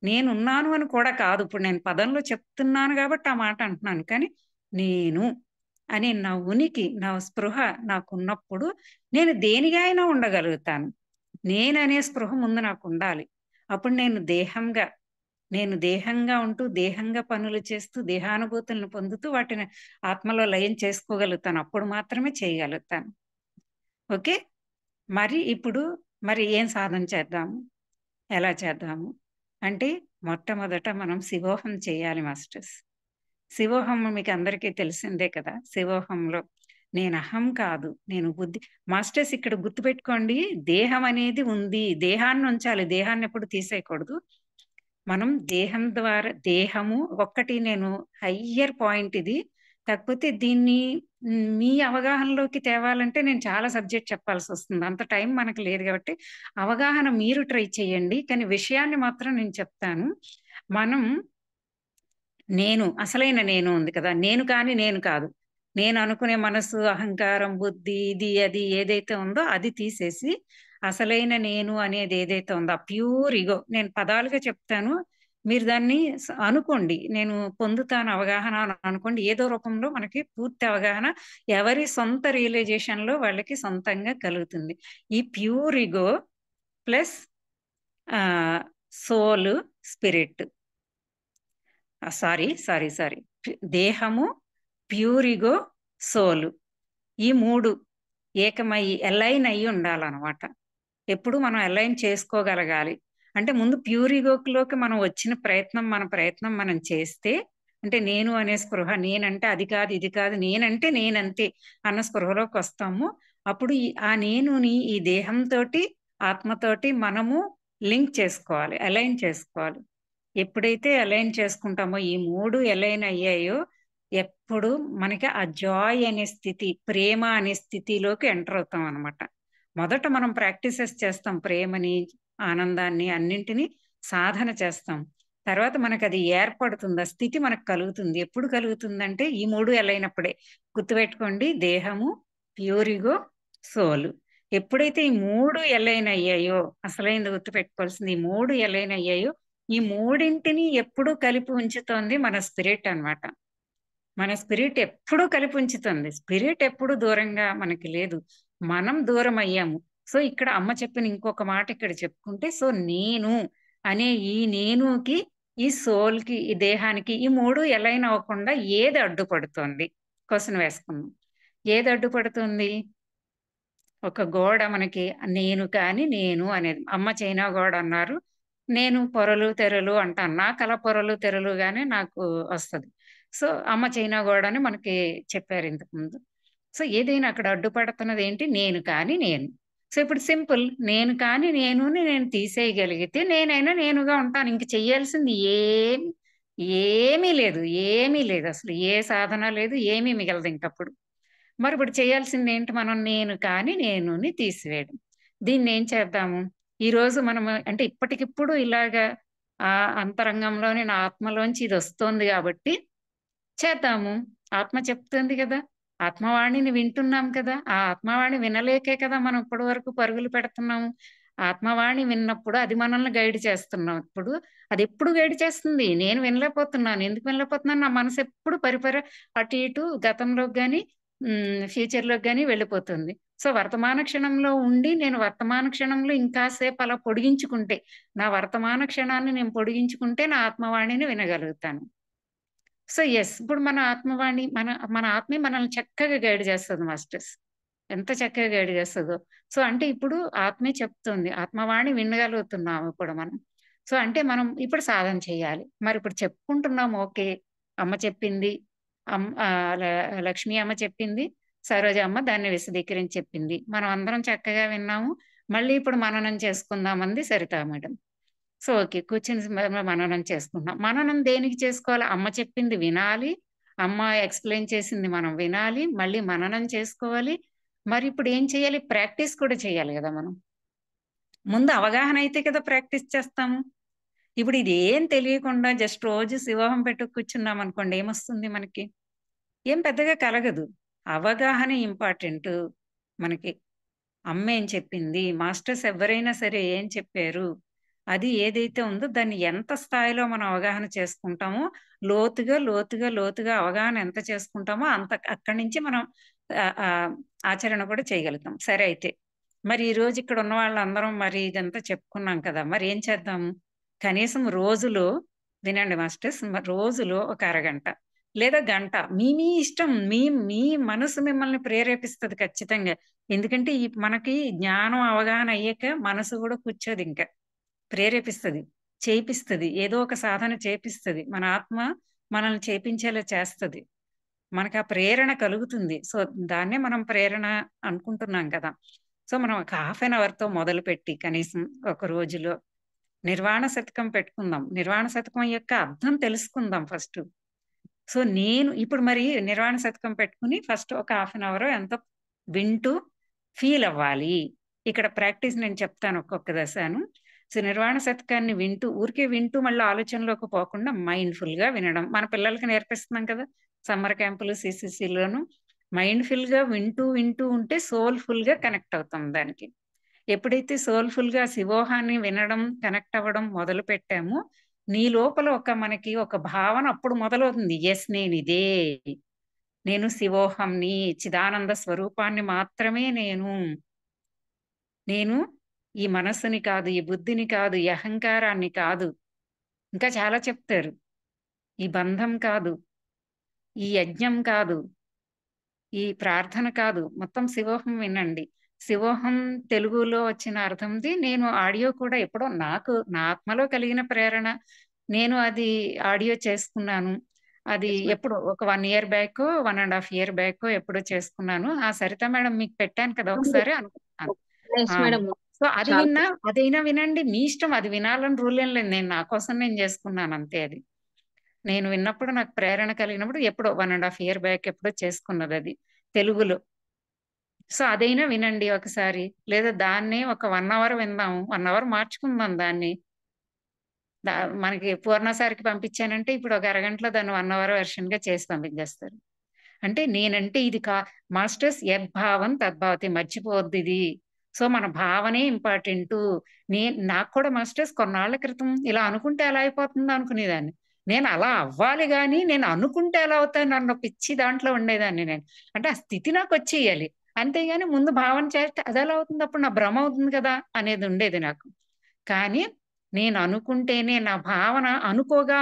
నేనున్నాను అని కూడా కాదు, ఇప్పుడు నేను పదంలో చెప్తున్నాను కాబట్టి ఆ మాట అంటున్నాను. కానీ నేను అనే నా ఉనికి, నా స్పృహ నాకున్నప్పుడు నేను దేనిగా అయినా ఉండగలుగుతాను. నేననే స్పృహ ముందు నాకు ఉండాలి. అప్పుడు నేను దేహంగా ఉంటూ, దేహంగా పనులు చేస్తూ, దేహానుభూతులను పొందుతూ వాటిని ఆత్మలో లయం చేసుకోగలుగుతాను. అప్పుడు మాత్రమే చేయగలుగుతాను. ఓకే, ఇప్పుడు ఏం సాధన చేద్దాము, ఎలా చేద్దాము అంటే, మొట్టమొదట మనం శివోహం చేయాలి మాస్టర్స్. శివోహం మీకు అందరికీ తెలిసిందే కదా. శివోహంలో నేను అహం కాదు, నేను బుద్ధి. మాస్టర్స్ ఇక్కడ గుర్తుపెట్టుకోండి, దేహం అనేది ఉంది, దేహాన్ని ఉంచాలి, దేహాన్ని ఎప్పుడు తీసేయకూడదు. మనం దేహం ద్వారా, దేహము ఒక్కటి నేను హయ్యర్ పాయింట్ ఇది. కాకపోతే దీన్ని మీ అవగాహనలోకి తేవాలంటే నేను చాలా సబ్జెక్ట్ చెప్పాల్సి వస్తుంది, అంత టైం మనకు లేదు. కాబట్టి అవగాహన మీరు ట్రై చేయండి, కానీ విషయాన్ని మాత్రం నేను చెప్తాను. మనం అసలైన నేను ఉంది కదా, నేను కాదు, నేను అనుకునే మనసు, అహంకారం, బుద్ధి, ఇది అది ఏదైతే ఉందో అది తీసేసి అసలైన నేను అనేది ఏదైతే ఉందో ఆ ప్యూర్ ఇగో, నేను పదాలుగా చెప్తాను, మీరు దాన్ని అనుకోండి, నేను పొందుతాను అవగాహన అని అనుకోండి. ఏదో రూపంలో మనకి పూర్తి అవగాహన ఎవరి సొంత రియలైజేషన్ లో వాళ్ళకి సొంతంగా కలుగుతుంది. ఈ ప్యూర్ ఇగో ప్లస్ సోల్, స్పిరిట్, సారీ దేహము, ప్యూర్ ఇగో, సోలు, ఈ మూడు ఏకమయ్యి అలైన్ అయ్యి ఉండాలన్నమాట. ఎప్పుడు మనం అలైన్ చేసుకోగలగాలి. అంటే ముందు ప్యూర్ ఈగోలోకి మనం వచ్చిన మన ప్రయత్నం మనం చేస్తే, అంటే నేను అనే స్పృహ, నేనంటే అది కాదు ఇది కాదు, నేనంటే నేనంతే అన్న స్పృహలోకి వస్తాము. అప్పుడు ఆ నేనుని ఈ దేహంతో ఆత్మతోటి మనము లింక్ చేసుకోవాలి, అలైన్ చేసుకోవాలి. ఎప్పుడైతే అలైన్ చేసుకుంటామో, ఈ మూడు అలైన్ అయ్యాయో, ఎప్పుడు మనకి ఆ జాయ్ అనే స్థితి, ప్రేమ అనే స్థితిలోకి ఎంటర్ అవుతాం అనమాట. మొదట మనం ప్రాక్టీసెస్ చేస్తాం, ప్రేమని, ఆనందాన్ని, అన్నింటినీ సాధన చేస్తాం. తర్వాత మనకు అది ఏర్పడుతుంది, ఆ స్థితి మనకు కలుగుతుంది. ఎప్పుడు కలుగుతుందంటే ఈ మూడు ఎలైనప్పుడే. గుర్తుపెట్టుకోండి, దేహము, ప్యూరిగో, సోలు. ఎప్పుడైతే ఈ మూడు ఎలైన్ అయ్యాయో, అసలైంది గుర్తుపెట్టుకోవాల్సింది, ఈ మూడు ఎలైన్ అయ్యాయో, ఈ మూడింటిని ఎప్పుడు కలిపి ఉంచుతోంది మన స్పిరిట్ అన్నమాట. మన స్పిరిట్ ఎప్పుడు కలిపి ఉంచుతుంది. స్పిరిట్ ఎప్పుడు దూరంగా మనకి లేదు, మనం దూరం అయ్యాము. సో ఇక్కడ అమ్మ చెప్పిన ఇంకొక మాట ఇక్కడ చెప్పుకుంటే, సో నేను అనే ఈ నేనుకి, ఈ సోల్ కి, ఈ దేహానికి, ఈ మూడు ఎలైన్ అవ్వకుండా ఏది అడ్డుపడుతోంది? క్వశ్చన్ వేసుకుందాం. ఏది అడ్డుపడుతుంది? ఒక గోడ మనకి నేను కాని నేను అనేది, అమ్మ చైనా గోడ అన్నారు, నేను పొరలు తెరలు అంటాను, నాకు అలా పొరలు తెరలు గానే నాకు వస్తుంది. సో అమ్మ చైనా గోడ అని మనకి చెప్పారు ఇంతకుముందు. సో ఏదైనా అక్కడ అడ్డుపడుతున్నది ఏంటి? నేను కాని నేను. సో ఇప్పుడు సింపుల్, నేను కాని నేను తీసేయగలిగితే నేనైనా నేనుగా ఉంటాను. ఇంక చెయ్యాల్సింది ఏమీ లేదు, ఏమీ లేదు, అసలు ఏ సాధన లేదు, ఏమీ మిగలదు ఇంకప్పుడు. మరి ఇప్పుడు చేయాల్సింది ఏంటి? మనం నేను కాని నేనుని తీసివేయడం. దీన్ని ఏం చేద్దాము? ఈ రోజు మనము అంటే ఇప్పటికిప్పుడు ఇలాగా ఆ అంతరంగంలోని నా ఆత్మలోంచి ఇది వస్తోంది కాబట్టి చేద్దాము. ఆత్మ చెప్తుంది కదా, ఆత్మవాణిని వింటున్నాం కదా, ఆ ఆత్మవాణి వినలేకే కదా మనం ఇప్పటి వరకు పరుగులు పెడుతున్నాము. ఆత్మవాణి విన్నప్పుడు అది మనల్ని గైడ్ చేస్తున్నాం. ఇప్పుడు అది ఎప్పుడు గైడ్ చేస్తుంది? నేను వినలేకపోతున్నాను. ఎందుకు వినలేకపోతున్నాను? నా మనసు ఎప్పుడు పరిపర అటు ఇటు గతంలోకి కానీ ఫ్యూచర్లోకి కానీ వెళ్ళిపోతుంది. సో వర్తమాన క్షణంలో ఉండి నేను వర్తమాన క్షణంలో ఇంకాసేపు అలా పొడిగించుకుంటే, నా వర్తమాన క్షణాన్ని నేను పొడిగించుకుంటే నా ఆత్మవాణిని వినగలుగుతాను. సో ఎస్, ఇప్పుడు మన ఆత్మవాణి, మన ఆత్మే మనల్ని చక్కగా గైడ్ చేస్తుంది మాస్టర్స్. ఎంత చక్కగా గైడ్ చేస్తుందో. సో అంటే ఇప్పుడు ఆత్మే చెప్తుంది, ఆత్మవాణి వినగలుగుతున్నాము ఇప్పుడు మనం. సో అంటే మనం ఇప్పుడు సాధన చేయాలి. మరి ఇప్పుడు చెప్పుకుంటున్నాం, ఓకే అమ్మ చెప్పింది, లక్ష్మీ అమ్మ చెప్పింది, సరోజ అమ్మ దాన్ని విశదీకరించి చెప్పింది, మనం అందరం చక్కగా విన్నాము. మళ్ళీ ఇప్పుడు మననం చేసుకుందామంది సరితా మేడం. సో ఓకే, కూర్చొని మననం చేసుకుంటున్నాం. మననం దేనికి చేసుకోవాలి? అమ్మ చెప్పింది వినాలి, అమ్మ ఎక్స్ప్లెయిన్ చేసింది మనం వినాలి, మళ్ళీ మననం చేసుకోవాలి. మరి ఇప్పుడు ఏం చేయాలి? ప్రాక్టీస్ కూడా చేయాలి కదా మనం. ముందు అవగాహన అయితే కదా ప్రాక్టీస్ చేస్తాము. ఇప్పుడు ఇది ఏం తెలియకుండా జస్ట్ రోజు శివోహం పెట్టు కూర్చున్నాం అనుకోండి, ఏమొస్తుంది మనకి? ఏం పెద్దగా కలగదు. అవగాహన ఇంపార్టెంట్ మనకి. అమ్మ ఏం చెప్పింది, మాస్టర్స్ ఎవరైనా సరే ఏం చెప్పారు, అది ఏదైతే ఉందో దాన్ని ఎంత స్థాయిలో మనం అవగాహన చేసుకుంటామో, లోతుగా లోతుగా లోతుగా అవగాహన ఎంత చేసుకుంటామో అంత అక్కడి నుంచి మనం ఆచరణ కూడా చేయగలుగుతాం. సరే అయితే మరి ఈ రోజు ఇక్కడ ఉన్న వాళ్ళందరం మరి ఇదంతా చెప్పుకున్నాం కదా, మరి ఏం చేద్దాము? కనీసం రోజులో వినండి మాస్టర్స్, రోజులో ఒక అరగంట లేదా గంట, మీ ఇష్టం, మీ మనసు మిమ్మల్ని ప్రేరేపిస్తుంది ఖచ్చితంగా. ఎందుకంటే మనకి జ్ఞానం అవగాహన అయ్యాక మనసు కూడా కూర్చోదు, ఇంకా ప్రేరేపిస్తుంది, చేపిస్తుంది, ఏదో ఒక సాధన చేపిస్తుంది. మన ఆత్మ మనల్ని చేపించేలా చేస్తుంది, మనకు ఆ ప్రేరణ కలుగుతుంది. సో దాన్నే మనం ప్రేరణ అనుకుంటున్నాం కదా. సో మనం ఒక ½ తో మొదలు పెట్టి కనీసం ఒక రోజులో నిర్వాణ శతకం పెట్టుకుందాం. నిర్వాణ శతకం యొక్క అర్థం తెలుసుకుందాం ఫస్ట్. సో నేను ఇప్పుడు మరి నిర్వాణ శతకం పెట్టుకుని ఫస్ట్ ఒక ½ ఎంతో వింటూ ఫీల్ అవ్వాలి. ఇక్కడ ప్రాక్టీస్ నేను చెప్తాను ఒక్కొక్క దశను. సో నిర్వాణ శతకాన్ని వింటూ, ఊరికే వింటూ మళ్ళీ ఆలోచనలోకి పోకుండా మైండ్ఫుల్ గా వినడం. మన పిల్లలకి నేర్పిస్తున్నాం కదా సమ్మర్ క్యాంపులు, సిసిసిలోను. మైండ్ఫుల్ గా వింటూ వింటూ ఉంటే సోల్ఫుల్ గా కనెక్ట్ అవుతాం దానికి. ఎప్పుడైతే సోల్ఫుల్ గా శివోహాన్ని వినడం కనెక్ట్ అవ్వడం మొదలు పెట్టామో నీ లోపల మనకి ఒక భావన అప్పుడు మొదలవుతుంది. ఎస్, నేను ఇదే, నేను శివోహంని, చిదానంద స్వరూపాన్ని మాత్రమే నేను ఈ మనస్సుని కాదు, ఈ బుద్ధిని కాదు, ఈ అహంకారాన్ని కాదు. ఇంకా చాలా చెప్తారు. ఈ బంధం కాదు, ఈ యజ్ఞం కాదు, ఈ ప్రార్థన కాదు, మొత్తం శివోహం వినండి. శివోహం తెలుగులో వచ్చిన అర్థంది. నేను ఆడియో కూడా ఎప్పుడో నా ఆత్మలో కలిగిన ప్రేరణ నేను అది ఆడియో చేసుకున్నాను. అది ఎప్పుడు ఒక 1 year బ్యాక్, 1.5 year బ్యాక్ ఎప్పుడో చేసుకున్నాను. ఆ సరిత మేడం మీకు పెట్టాను కదా ఒకసారి అనుకుంటున్నాను. మేడం సో అది విన్నా, అదైనా వినండి, మీ ఇష్టం. అది వినాలని రూల్ ఏం లేదు. నా కోసం నేను చేసుకున్నాను అంతే. అది నేను విన్నప్పుడు నాకు ప్రేరణ కలిగినప్పుడు ఎప్పుడో 1.5 year బ్యాక్ ఎప్పుడో చేసుకున్నది అది తెలుగులో. సో అదైనా వినండి ఒకసారి, లేదా దాన్ని ఒక 1 hour విందాం, 1 hour మార్చుకుందాం దాన్ని. మనకి పూర్ణసారికి పంపించానంటే ఇప్పుడు ఒక అరగంటలో దాన్ని 1 hour వెర్షన్ గా చేసి పంపించేస్తారు. అంటే నేనంటే ఇది మాస్టర్స్ యద్భావం తద్భావతి, మర్చిపోవద్దు ఇది. సో మన భావనే ఇంపార్టెంట్. నాకు కూడా మాస్టర్స్ కొన్నాళ్ల క్రితం ఇలా అనుకుంటే ఎలా అయిపోతుందో అనుకునేదాన్ని. నేను అలా అవ్వాలి గాని నేను అనుకుంటే ఎలా అవుతాను అన్న పిచ్చి దాంట్లో ఉండేదాన్ని నేను. అంటే ఆ స్థితి నాకు వచ్చేయాలి, అంతేగాని ముందు భావన చేస్తే అది ఎలా అవుతుంది, అప్పుడు నా భ్రమ అవుతుంది కదా అనేది ఉండేది నాకు. కానీ నేను అనుకుంటేనే నా భావన అనుకోగా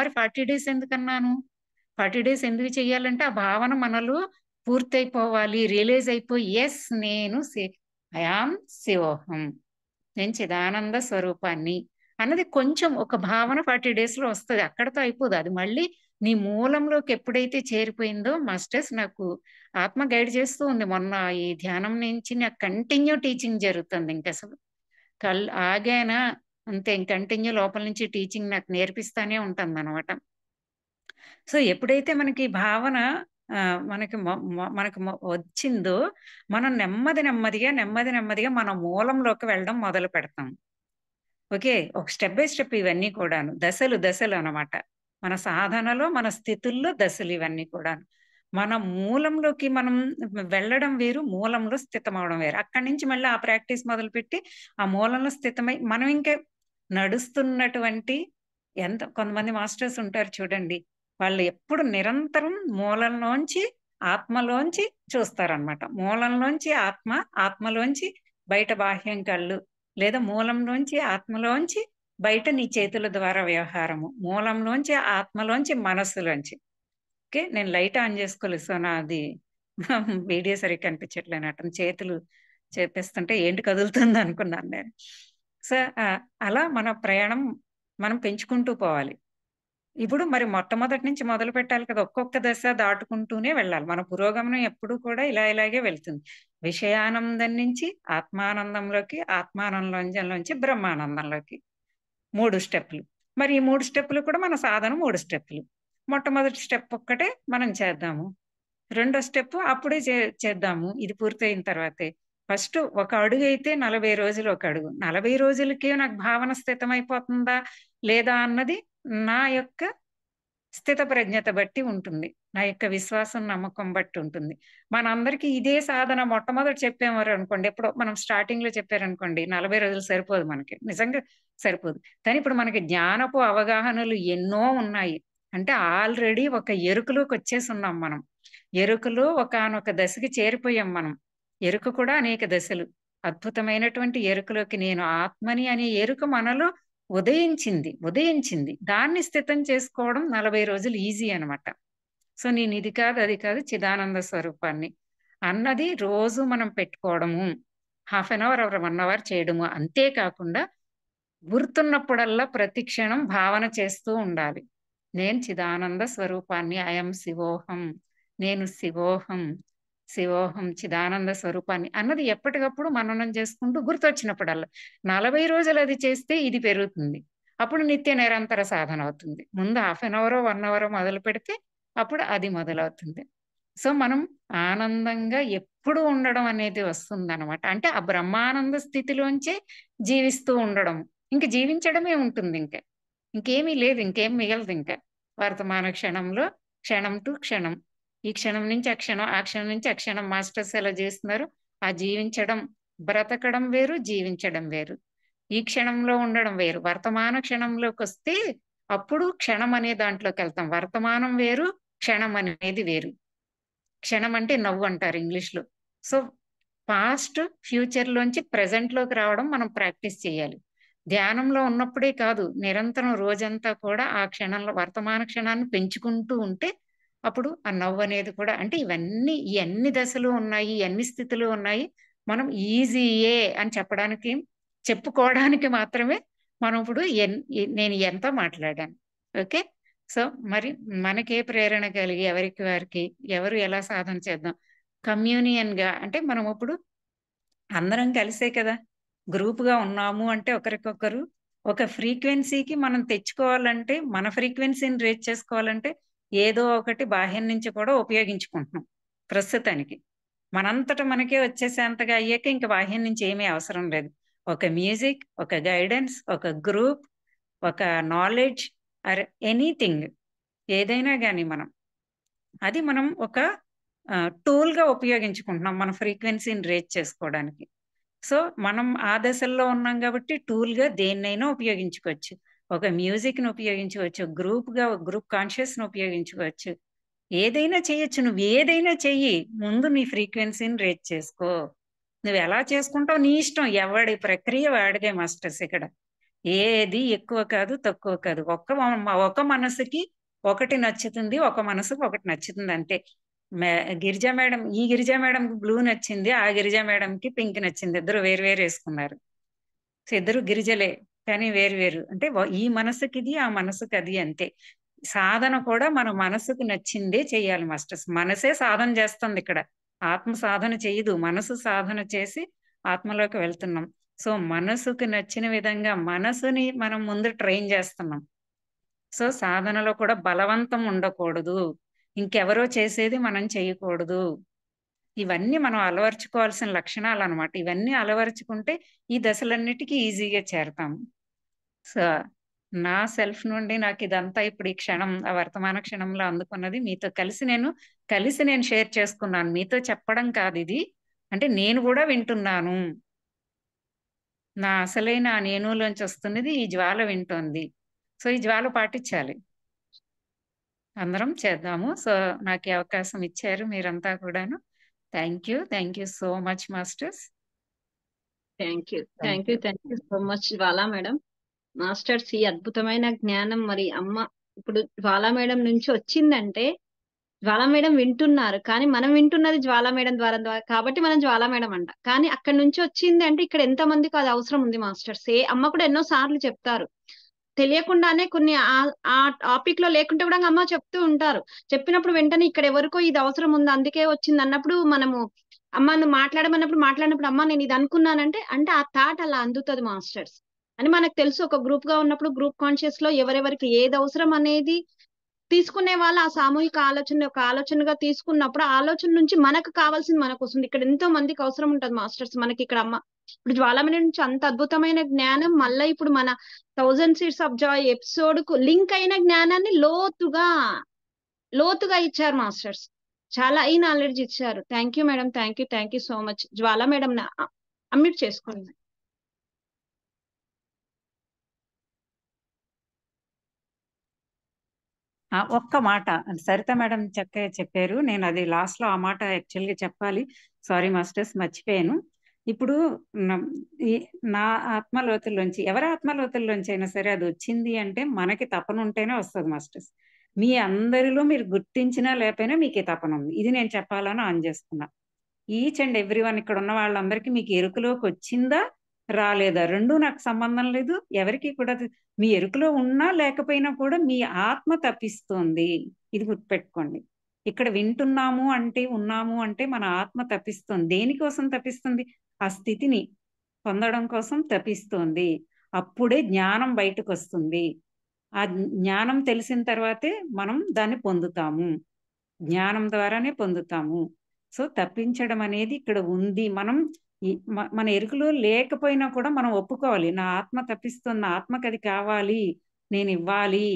మరి 40 days ఎందుకన్నాను? 40 days ఎందుకు చెయ్యాలంటే ఆ భావన మనలో పూర్తయిపోవాలి, రియలైజ్ అయిపోయి ఎస్ నేను ఐఆమ్ శివోహం, నేను చిదానంద స్వరూపాన్ని అన్నది కొంచెం ఒక భావన 40 days లో వస్తుంది. అక్కడతో అయిపోదు. అది మళ్ళీ నీ మూలంలోకి ఎప్పుడైతే చేరిపోయిందో మాస్టర్స్ నాకు ఆత్మ గైడ్ చేస్తూ ఉంది. మొన్న ఈ ధ్యానం నుంచి నాకు కంటిన్యూ టీచింగ్ జరుగుతుంది. ఇంక అసలు ఆగానా అంతే, కంటిన్యూ లోపల నుంచి టీచింగ్ నాకు నేర్పిస్తానే ఉంటుంది అనమాట. సో ఎప్పుడైతే మనకి భావన మనకి వచ్చిందో మనం నెమ్మదిగా మన మూలంలోకి వెళ్ళడం మొదలు పెడతాం. ఓకే, ఒక స్టెప్ బై స్టెప్ ఇవన్నీ కూడాను దశలు అన్నమాట. మన సాధనలో, మన స్థితుల్లో దశలు ఇవన్నీ కూడాను. మన మూలంలోకి మనం వెళ్ళడం వేరు, మూలంలో స్థితం అవడం వేరు. అక్కడి నుంచి మళ్ళీ ఆ ప్రాక్టీస్ మొదలుపెట్టి ఆ మూలంలో స్థితమై మనం ఇంకా నడుస్తున్నటువంటి కొంతమంది మాస్టర్స్ ఉంటారు చూడండి, వాళ్ళు ఎప్పుడు నిరంతరం మూలంలోంచి ఆత్మలోంచి చూస్తారనమాట. మూలంలోంచి ఆత్మలోంచి బయట బాహ్యం కళ్ళు, లేదా మూలంలోంచి ఆత్మలోంచి బయట నీ చేతుల ద్వారా వ్యవహారము, మూలంలోంచి ఆత్మలోంచి మనస్సులోంచి. ఓకే, నేను లైట్ ఆన్ చేసుకోలేదు, సో నాది వీడియో సరిగ్గా కనిపించట్లేదు. అతను చేతులు చేపిస్తుంటే ఏంటి కదులుతుంది అనుకున్నాను నేను. సో అలా మన ప్రయాణం మనం పెంచుకుంటూ పోవాలి. ఇప్పుడు మరి మొట్టమొదటి నుంచి మొదలు పెట్టాలి కదా, ఒక్కొక్క దశ దాటుకుంటూనే వెళ్ళాలి. మన పురోగమనం ఎప్పుడు కూడా ఇలాగే వెళ్తుంది. విషయానందం నుంచి ఆత్మానందంలోకి, ఆత్మానందంలోంచి బ్రహ్మానందంలోకి 3 స్టెప్లు. మరి ఈ 3 స్టెప్లు కూడా మన సాధన 3 స్టెప్లు. మొట్టమొదటి స్టెప్ ఒక్కటే మనం చేద్దాము, రెండో స్టెప్ అప్పుడే చేద్దాము, ఇది పూర్తయిన తర్వాతే. ఫస్ట్ ఒక అడుగు అయితే 40 రోజులు ఒక అడుగు. 40 రోజులకే నాకు భావన స్థితం అయిపోతుందా లేదా అన్నది నా యొక్క స్థిత ప్రజ్ఞత బట్టి ఉంటుంది, నా యొక్క విశ్వాసం నమ్మకం బట్టి ఉంటుంది. మనందరికీ ఇదే సాధన మొట్టమొదటి చెప్పేవారు అనుకోండి, ఎప్పుడో మనం స్టార్టింగ్ లో చెప్పారనుకోండి, 40 రోజులు సరిపోదు, మనకి నిజంగా సరిపోదు. కానీ ఇప్పుడు మనకి జ్ఞానపు అవగాహనలు ఎన్నో ఉన్నాయి. అంటే ఆల్రెడీ ఒక ఎరుకలోకి వచ్చేసి ఉన్నాం మనం. ఎరుకలో ఒకానొక దశకి చేరిపోయాం మనం. ఎరుక కూడా అనేక దశలు. అద్భుతమైనటువంటి ఎరుకలోకి నేను ఆత్మని అనే ఎరుక మనలో ఉదయించింది. దాన్ని స్థితం చేసుకోవడం 40 రోజులు ఈజీ అనమాట. సో నేను ఇది కాదు అది కాదు చిదానంద స్వరూపాన్ని అన్నది రోజు మనం పెట్టుకోవడము, 1/2 hour 1 hour చేయడము. అంతేకాకుండా గుర్తున్నప్పుడల్లా ప్రతి క్షణం భావన చేస్తూ ఉండాలి, నేను చిదానంద స్వరూపాన్ని, ఐఎమ్ శివోహం, నేను శివోహం చిదానంద స్వరూపాన్ని అన్నది ఎప్పటికప్పుడు మననం చేసుకుంటూ గుర్తొచ్చినప్పుడల్లా. 40 రోజులు అది చేస్తే ఇది పెరుగుతుంది, అప్పుడు నిత్య నిరంతర సాధన అవుతుంది. ముందు 1/2 hour 1 hour మొదలు పెడితే అప్పుడు అది మొదలవుతుంది. సో మనం ఆనందంగా ఎప్పుడు ఉండడం అనేది వస్తుంది అనమాట. అంటే ఆ బ్రహ్మానంద స్థితిలోంచే జీవిస్తూ ఉండడం, ఇంక జీవించడమే ఉంటుంది, ఇంకేమీ లేదు, ఇంకేం మిగలదు. ఇంకా వర్తమాన క్షణంలో క్షణం టు క్షణం ఈ క్షణం నుంచి ఆ క్షణం, ఆ క్షణం నుంచి ఆ క్షణం మాస్టర్స్ ఎలా చేస్తున్నారు. ఆ జీవించడం, బ్రతకడం వేరు, జీవించడం వేరు. ఈ క్షణంలో ఉండడం వేరు. వర్తమాన క్షణంలోకి వస్తే అప్పుడు క్షణం అనే దాంట్లోకి వెళ్తాం. వర్తమానం వేరు, క్షణం అనేది వేరు. క్షణం అంటే నవ్వు అంటారు ఇంగ్లీష్ లో. సో పాస్ట్, ఫ్యూచర్ లోంచి ప్రెసెంట్ లోకి రావడం మనం ప్రాక్టీస్ చేయాలి. ధ్యానంలో ఉన్నప్పుడే కాదు, నిరంతరం రోజంతా కూడా ఆ క్షణంలో వర్తమాన క్షణాన్ని పెంచుకుంటూ ఉంటే అప్పుడు ఆ నవ్వు అనేది కూడా, అంటే ఇవన్నీ ఈ అన్ని దశలు ఉన్నాయి, ఈ అన్ని స్థితులు ఉన్నాయి. మనం ఈజీయే అని చెప్పడానికి, చెప్పుకోవడానికి మాత్రమే మనం ఇప్పుడు నేను ఎంతో మాట్లాడాను. ఓకే. సో మరి మనకే ప్రేరణ కలిగి ఎవరికి వారికి ఎవరు ఎలా సాధన చేద్దాం కమ్యూనియన్ గా, అంటే మనం ఇప్పుడు అందరం కలిసే కదా గ్రూప్ గా ఉన్నాము అంటే ఒకరికొకరు ఒక ఫ్రీక్వెన్సీకి మనం తెచ్చుకోవాలంటే, మన ఫ్రీక్వెన్సీని రేట్ చేసుకోవాలంటే ఏదో ఒకటి బాహ్యం నుంచి కూడా ఉపయోగించుకుంటున్నాం. ప్రస్తుతానికి మనంతట మనకే వచ్చేసేంతగా అయ్యాక ఇంకా బాహ్యం నుంచి ఏమీ అవసరం లేదు. ఒక మ్యూజిక్, ఒక గైడెన్స్, ఒక గ్రూప్, ఒక నాలెడ్జ్ ఆర్ ఎనీథింగ్, ఏదైనా కానీ అది మనం ఒక టూల్ గా ఉపయోగించుకుంటున్నాం మన ఫ్రీక్వెన్సీని రేట్ చేసుకోవడానికి. సో మనం ఆ దశల్లో ఉన్నాం కాబట్టి టూల్ గా దేన్నైనా ఉపయోగించుకోవచ్చు. ఒక మ్యూజిక్ ని ఉపయోగించుకోవచ్చు, గ్రూప్ కాన్షియస్ ని ఉపయోగించుకోవచ్చు, ఏదైనా చేయొచ్చు. నువ్వు ఏదైనా చెయ్యి, ముందు నీ ఫ్రీక్వెన్సీని రేట్ చేసుకో. నువ్వు ఎలా చేసుకుంటావు నీ ఇష్టం, ఎవడి ప్రక్రియ వాడిదే మాస్టర్స్. ఇక్కడ ఏది ఎక్కువ కాదు తక్కువ కాదు. ఒక మనసుకి ఒకటి నచ్చుతుంది, ఒక మనసుకు ఒకటి నచ్చుతుంది అంతే. గిరిజా మేడం, ఈ గిరిజా మేడం బ్లూ నచ్చింది, ఆ గిరిజా మేడంకి పింక్ నచ్చింది. ఇద్దరు వేరు వేరు వేసుకున్నారు. సో ఇద్దరు గిరిజలే కానీ వేరు వేరు. అంటే ఈ మనసుకి ఇది, ఆ మనసుకి అది, అంతే. సాధన కూడా మన మనసుకు నచ్చిందే చెయ్యాలి మాస్టర్స్. మనసే సాధన చేస్తుంది ఇక్కడ, ఆత్మ సాధన చేయదు. మనసు సాధన చేసి ఆత్మలోకి వెళ్తున్నాం. సో మనసుకు నచ్చిన విధంగా మనసుని మనం ముందు ట్రైన్ చేస్తున్నాం. సో సాధనలో కూడా బలవంతం ఉండకూడదు, ఇంకెవరో చేసేది మనం చేయకూడదు. ఇవన్నీ మనం అలవర్చుకోవాల్సిన లక్షణాలు అనమాట. ఇవన్నీ అలవర్చుకుంటే ఈ దశలన్నిటికీ ఈజీగా చేరతాము. సో నా సెల్ఫ్ నుండి నాకు ఇదంతా ఇప్పుడు ఈ క్షణం, ఆ వర్తమాన క్షణంలో అందుకున్నది మీతో కలిసి నేను షేర్ చేసుకున్నాను. మీతో చెప్పడం కాదు ఇది, అంటే నేను కూడా వింటున్నాను. నా అసలైన నేనులోంచి వస్తున్నది ఈ జ్వాల వింటోంది. సో ఈ జ్వాల పాటించాలి, అందరం చేద్దాము. సో నాకు ఈ అవకాశం ఇచ్చారు మీరంతా కూడాను. Thank you so much masters. Thank you so much Jwala madam. Masters ఈ అద్భుతమైన జ్ఞానం మరి అమ్మ ఇప్పుడు జ్వాలా మేడం నుంచి వచ్చిందంటే జ్వాలా మేడం వింటున్నారు, కానీ మనం వింటున్నది జ్వాలా మేడం ద్వారా కాబట్టి మనం జ్వాలా మేడం అంట. కానీ అక్కడ నుంచి వచ్చింది అంటే ఇక్కడ ఎంత మందికి అది అవసరం ఉంది మాస్టర్స్. అమ్మ కూడా ఎన్నో సార్లు చెప్తారు, తెలియకుండానే కొన్ని ఆ టాపిక్ లో లేకుంటే కూడా అమ్మ చెప్తూ ఉంటారు. చెప్పినప్పుడు వెంటనే ఇక్కడ ఎవరికో ఇది అవసరం ఉంది అందుకే వచ్చింది అన్నప్పుడు మనము అమ్మను మాట్లాడినప్పుడు అమ్మ నేను ఇది అనుకున్నానంటే అంటే ఆ థాట్ అలా అందుతుంది మాస్టర్స్ అని మనకు తెలుసు. ఒక గ్రూప్ గా ఉన్నప్పుడు గ్రూప్ కాన్షియస్ లో ఎవరెవరికి ఏది అవసరం అనేది తీసుకునే వాళ్ళు ఆ సామూహిక ఆలోచన ఒక ఆలోచనగా తీసుకున్నప్పుడు ఆ ఆలోచన నుంచి మనకు కావాల్సింది మనకు వస్తుంది. ఇక్కడ ఎంతో మందికి అవసరం ఉంటుంది మాస్టర్స్ మనకి. ఇక్కడ అమ్మ ఇప్పుడు జ్వాలామణి నుంచి అంత అద్భుతమైన జ్ఞానం, మళ్ళీ ఇప్పుడు మన 1000 Seeds of Joy ఎపిసోడ్ కు లింక్ అయిన జ్ఞానాన్ని లోతుగా ఇచ్చారు మాస్టర్స్. చాలా ఈ నాలెడ్జ్ ఇచ్చారు. Thank you madam, thank you so much. Jwala madam unmute చేసుకోండి. ఒక్క మాట సరిత మేడం చక్కగా చెప్పారు. నేను అది లాస్ట్ లో ఆ మాట యాక్చువల్గా చెప్పాలి, సారీ మాస్టర్స్ మర్చిపోయాను. ఇప్పుడు నా ఆత్మలోతుల్లోంచి, ఎవరి ఆత్మలోతుల్లోంచి అయినా సరే అది వచ్చింది అంటే మనకి తపన ఉంటేనే వస్తుంది మాస్టర్స్. మీ అందరిలో మీరు గుర్తించినా లేకపోయినా మీకు తపన ఉంది, ఇది నేను చెప్పాలని ఆన్ చేసుకున్నా. ఈచ్ అండ్ ఎవ్రీ వన్ ఇక్కడ ఉన్న వాళ్ళందరికీ మీకు ఎరుకలోకి వచ్చిందా రాలేదా రెండూ నాకు సంబంధం లేదు. ఎవరికి కూడా మీ ఎరుకలో ఉన్నా లేకపోయినా కూడా మీ ఆత్మ తప్పిస్తోంది, ఇది గుర్తుపెట్టుకోండి. ఇక్కడ వింటున్నాము అంటే ఉన్నాము అంటే మన ఆత్మ తప్పిస్తుంది. దేనికోసం తప్పిస్తుంది? ఆ స్థితిని పొందడం కోసం తప్పిస్తోంది. అప్పుడే జ్ఞానం బయటకు వస్తుంది. ఆ జ్ఞానం తెలిసిన తర్వాతే మనం దాన్ని పొందుతాము, జ్ఞానం ద్వారానే పొందుతాము. సో తప్పించడం అనేది ఇక్కడ ఉంది. మనం మన ఎరుకలో లేకపోయినా కూడా మనం ఒప్పుకోవాలి, నా ఆత్మ తప్పిస్తుంది, నా ఆత్మకి అది కావాలి, నేను ఇవ్వాలి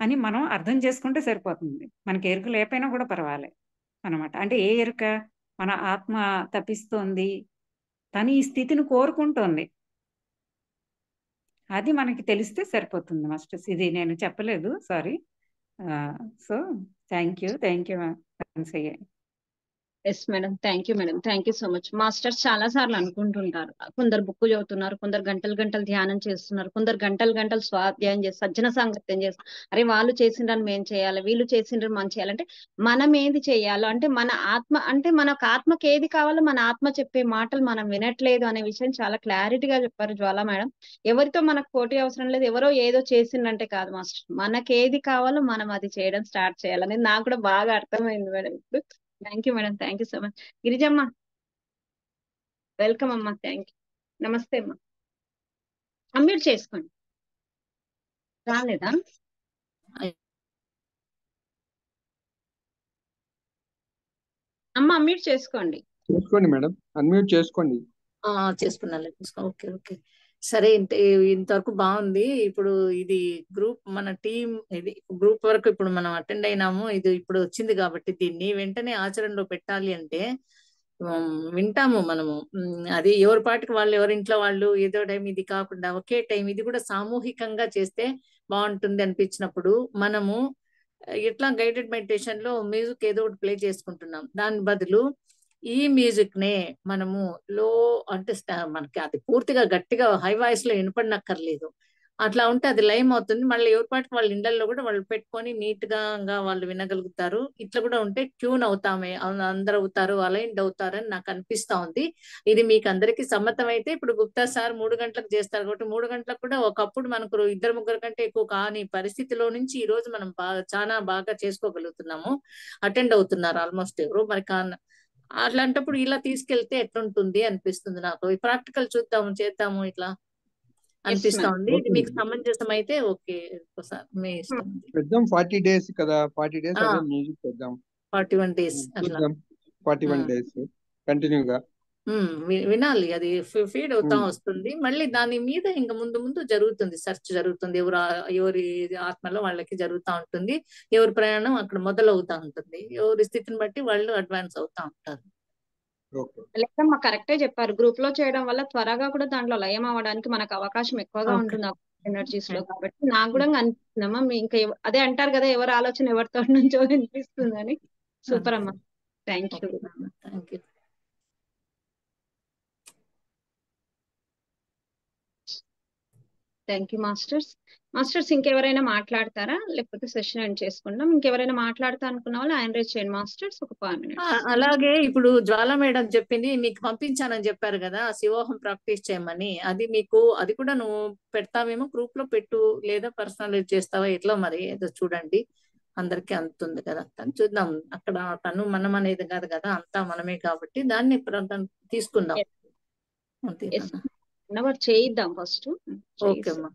అని మనం అర్థం చేసుకుంటే సరిపోతుంది. మనకి ఎరుక లేకపోయినా కూడా పర్వాలేదు. అన్నమాట. అంటే ఏ ఎరుక? మన ఆత్మ తపిస్తోంది, తను ఈ స్థితిని కోరుకుంటోంది. అది మనకి తెలిస్తే సరిపోతుంది మాస్టర్స్. ఇది నేను చెప్పలేదు, sorry. So thank you once again. Yes madam, thank you madam, thank you so much. Masters చాలా సార్లు అనుకుంటుంటారు, కొందరు బుక్ చదువుతున్నారు, కొందరు గంటలు గంటలు ధ్యానం చేస్తున్నారు, కొందరు గంటలు గంటలు స్వాధ్యాయం చేస్తారు, సజ్జన సాంగత్యం చేస్తారు. అరే వాళ్ళు చేసిండ్రని మేము చేయాలి, వీళ్ళు చేసిండ్రని మనం చేయాలంటే మనం ఏది చేయాలో, అంటే మన ఆత్మ, అంటే మనకు ఆత్మకి ఏది కావాలో మన ఆత్మ చెప్పే మాటలు మనం వినట్లేదు అనే విషయం చాలా క్లారిటీగా చెప్పారు జ్వాల మేడం. ఎవరితో మనకు పోటీ అవసరం లేదు, ఎవరో ఏదో చేసిందంటే కాదు మాస్టర్, మనకి ఏది కావాలో మనం అది చేయడం స్టార్ట్ చేయాలనేది నాకు కూడా బాగా అర్థమైంది మేడం ఇప్పుడు. Thank you madam, thank you so much. Girijamma welcome అమ్మా, థ్యాంక్ యూ. నమస్తే అమ్మా, అమ్మ్యూట్ చేసుకోండి. రాలేదా? అమ్మ అమ్మ్యూట్ చేసుకోండి. చేసుకోండి మేడం, అన్మ్యూట్ చేసుకోండి. చేసుకున్నాను. ఓకే ఓకే సరే. ఇంతవరకు బాగుంది. ఇప్పుడు ఇది గ్రూప్, మన టీం, ఇది గ్రూప్ వరకు ఇప్పుడు మనం అటెండ్ అయినాము. ఇది ఇప్పుడు వచ్చింది కాబట్టి దీన్ని వెంటనే ఆచరణలో పెట్టాలి అంటే వింటాము మనము. అది ఎవరి పాటికి వాళ్ళు, ఎవరి ఇంట్లో వాళ్ళు, ఏదో టైం ఇది కాకుండా ఒకే టైం ఇది కూడా సామూహికంగా చేస్తే బాగుంటుంది అనిపించినప్పుడు మనము ఎట్లా గైడెడ్ మెడిటేషన్ లో మ్యూజిక్ ఏదో ఒకటి ప్లే చేసుకుంటున్నాం, దాని బదులు ఈ మ్యూజిక్ నే మనము లో, అంటే మనకి అది పూర్తిగా గట్టిగా హై వాయిస్ లో వినపడనక్కర్లేదు. అట్లా ఉంటే అది లైమ్ అవుతుంది. మళ్ళీ ఎవరి పాటికి వాళ్ళ ఇళ్లలో కూడా వాళ్ళు పెట్టుకొని నీట్ గా వాళ్ళు వినగలుగుతారు. ఇట్లా కూడా ఉంటే ట్యూన్ అవుతామే, అందరు అవుతారు, అలైన్డ్ అవుతారని నాకు అనిపిస్తా ఉంది. ఇది మీకు అందరికీ సమ్మతం అయితే ఇప్పుడు గుప్తా సార్ 3 గంటలకు చేస్తారు కాబట్టి 3 గంటలకు కూడా, ఒకప్పుడు మనకు 2-3 కంటే ఎక్కువ కాని పరిస్థితిలో నుంచి ఈ రోజు మనం చాలా బాగా చేసుకోగలుగుతున్నాము. అటెండ్ అవుతున్నారు ఆల్మోస్ట్ ఎవరు మరి. అట్లాంటప్పుడు ఇలా తీసుకెళ్తే ఎట్లుంటుంది అనిపిస్తుంది నాకు. ప్రాక్టికల్ చూద్దాము, చేద్దాము, ఇట్లా అనిపిస్తా ఉంది. ఇది మీకు సమంజసం అయితే ఓకే సార్, మీ ఇష్టం. పెద్దాం 40 days కదా, 40 days అదే మ్యూజిక్ పెద్దాం. 41 days అట్లా 41 days కంటిన్యూగా వినాలి. అది ఫీడ్ అవుతా వస్తుంది. మళ్ళీ దాని మీద ఇంకా ముందు ముందు జరుగుతుంది, సెర్చ్ జరుగుతుంది. ఎవరి ఆత్మలో వాళ్ళకి జరుగుతూ ఉంటుంది. ఎవరి ప్రయాణం అక్కడ మొదలవుతా ఉంటుంది. ఎవరి స్థితిని బట్టి వాళ్ళు అడ్వాన్స్ అవుతా ఉంటారు. లేదమ్మా, కరెక్టే చెప్పారు. గ్రూప్ లో చేయడం వల్ల త్వరగా కూడా దాంట్లో లయం అవ్వడానికి మనకు అవకాశం ఎక్కువగా ఉంటుంది ఎనర్జీస్ లో. కాబట్టి నాకు కూడా అనిపిస్తుందమ్మా, ఇంకా అదే అంటారు కదా, ఎవరి ఆలోచన ఎవరితో నుంచో అనిపిస్తుందని. సూపర్ అమ్మా, thank you. Thank you masters. Masters ఇంకెవరైనా మాట్లాడతారా, లేకపోతే సెషన్ ఎండ్ చేసుకుందాం? ఇంకెవరైనా మాట్లాడతా అనుకున్న వాళ్ళు హ్యాండ్ రైజ్ చేయండి మాస్టర్స్, ఒక 5 minutes. అలాగే ఇప్పుడు జ్వాల మేడం చెప్పింది, మీకు పంపించానని చెప్పారు కదా శివోహం ప్రాక్టీస్ చేయమని. అది మీకు, అది కూడా నువ్వు పెడతావేమో, గ్రూప్ లో పెట్టు, లేదా పర్సనలైజ్ చేస్తావా, ఎట్లా మరి ఏదో చూడండి. అందరికి అందుతుంది కదా, తను చూద్దాం. అక్కడ తను మనం అనేది కాదు కదా, అంతా మనమే కాబట్టి దాన్ని తీసుకుందాం. చేయిద్దాం ఫస్ట్. ఓకే అమ్మా.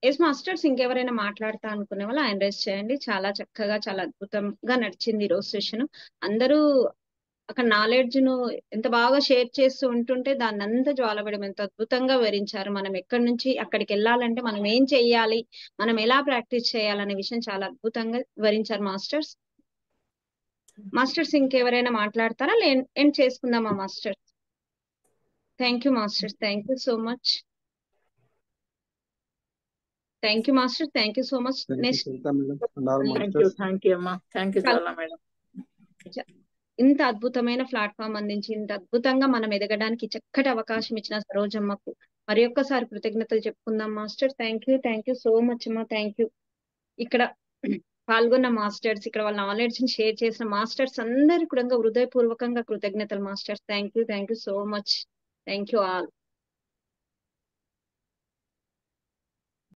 ఎస్ మాస్టర్స్, ఇంకెవరైనా మాట్లాడతా అనుకునే వాళ్ళు హ్యాండ్ రైజ్ చేయండి. చాలా చక్కగా, చాలా అద్భుతంగా నడిచింది ఈ రోజు సెషన్. అందరూ అక్కడ నాలెడ్జ్ ను ఎంత బాగా షేర్ చేస్తూ ఉంటుంటే దాన్ని అంతా జ్వాల మేడం ఎంత అద్భుతంగా వివరించారు. మనం ఎక్కడి నుంచి అక్కడికి వెళ్ళాలంటే మనం ఏం చెయ్యాలి, మనం ఎలా ప్రాక్టీస్ చేయాలనే విషయం చాలా అద్భుతంగా వివరించారు మాస్టర్స్. మాస్టర్స్ ఇంకెవరైనా మాట్లాడతారా, ఎండ్ చేసుకుందామా masters? Thank you masters, thank you so much. Thank you master, thank you so much. Next thank you అమ్మా, థ్యాంక్ యూ జ్వాల మేడం. ఇంత అద్భుతమైన ప్లాట్ఫామ్ అందించి, ఇంత అద్భుతంగా మనం ఎదగడానికి చక్కటి అవకాశం ఇచ్చిన సరోజమ్మకు మరి ఒక్కసారి కృతజ్ఞతలు చెప్పుకుందాం master. Thank you so much అమ్మా, థ్యాంక్ యూ. ఇక్కడ పాల్గొన్న మాస్టర్స్, ఇక్కడ వాళ్ళ నాలెడ్జ్ ని షేర్ చేసిన మాస్టర్స్ అందరికీ కూడా హృదయపూర్వకంగా కృతజ్ఞతలు masters. Thank you so much. Thank you all.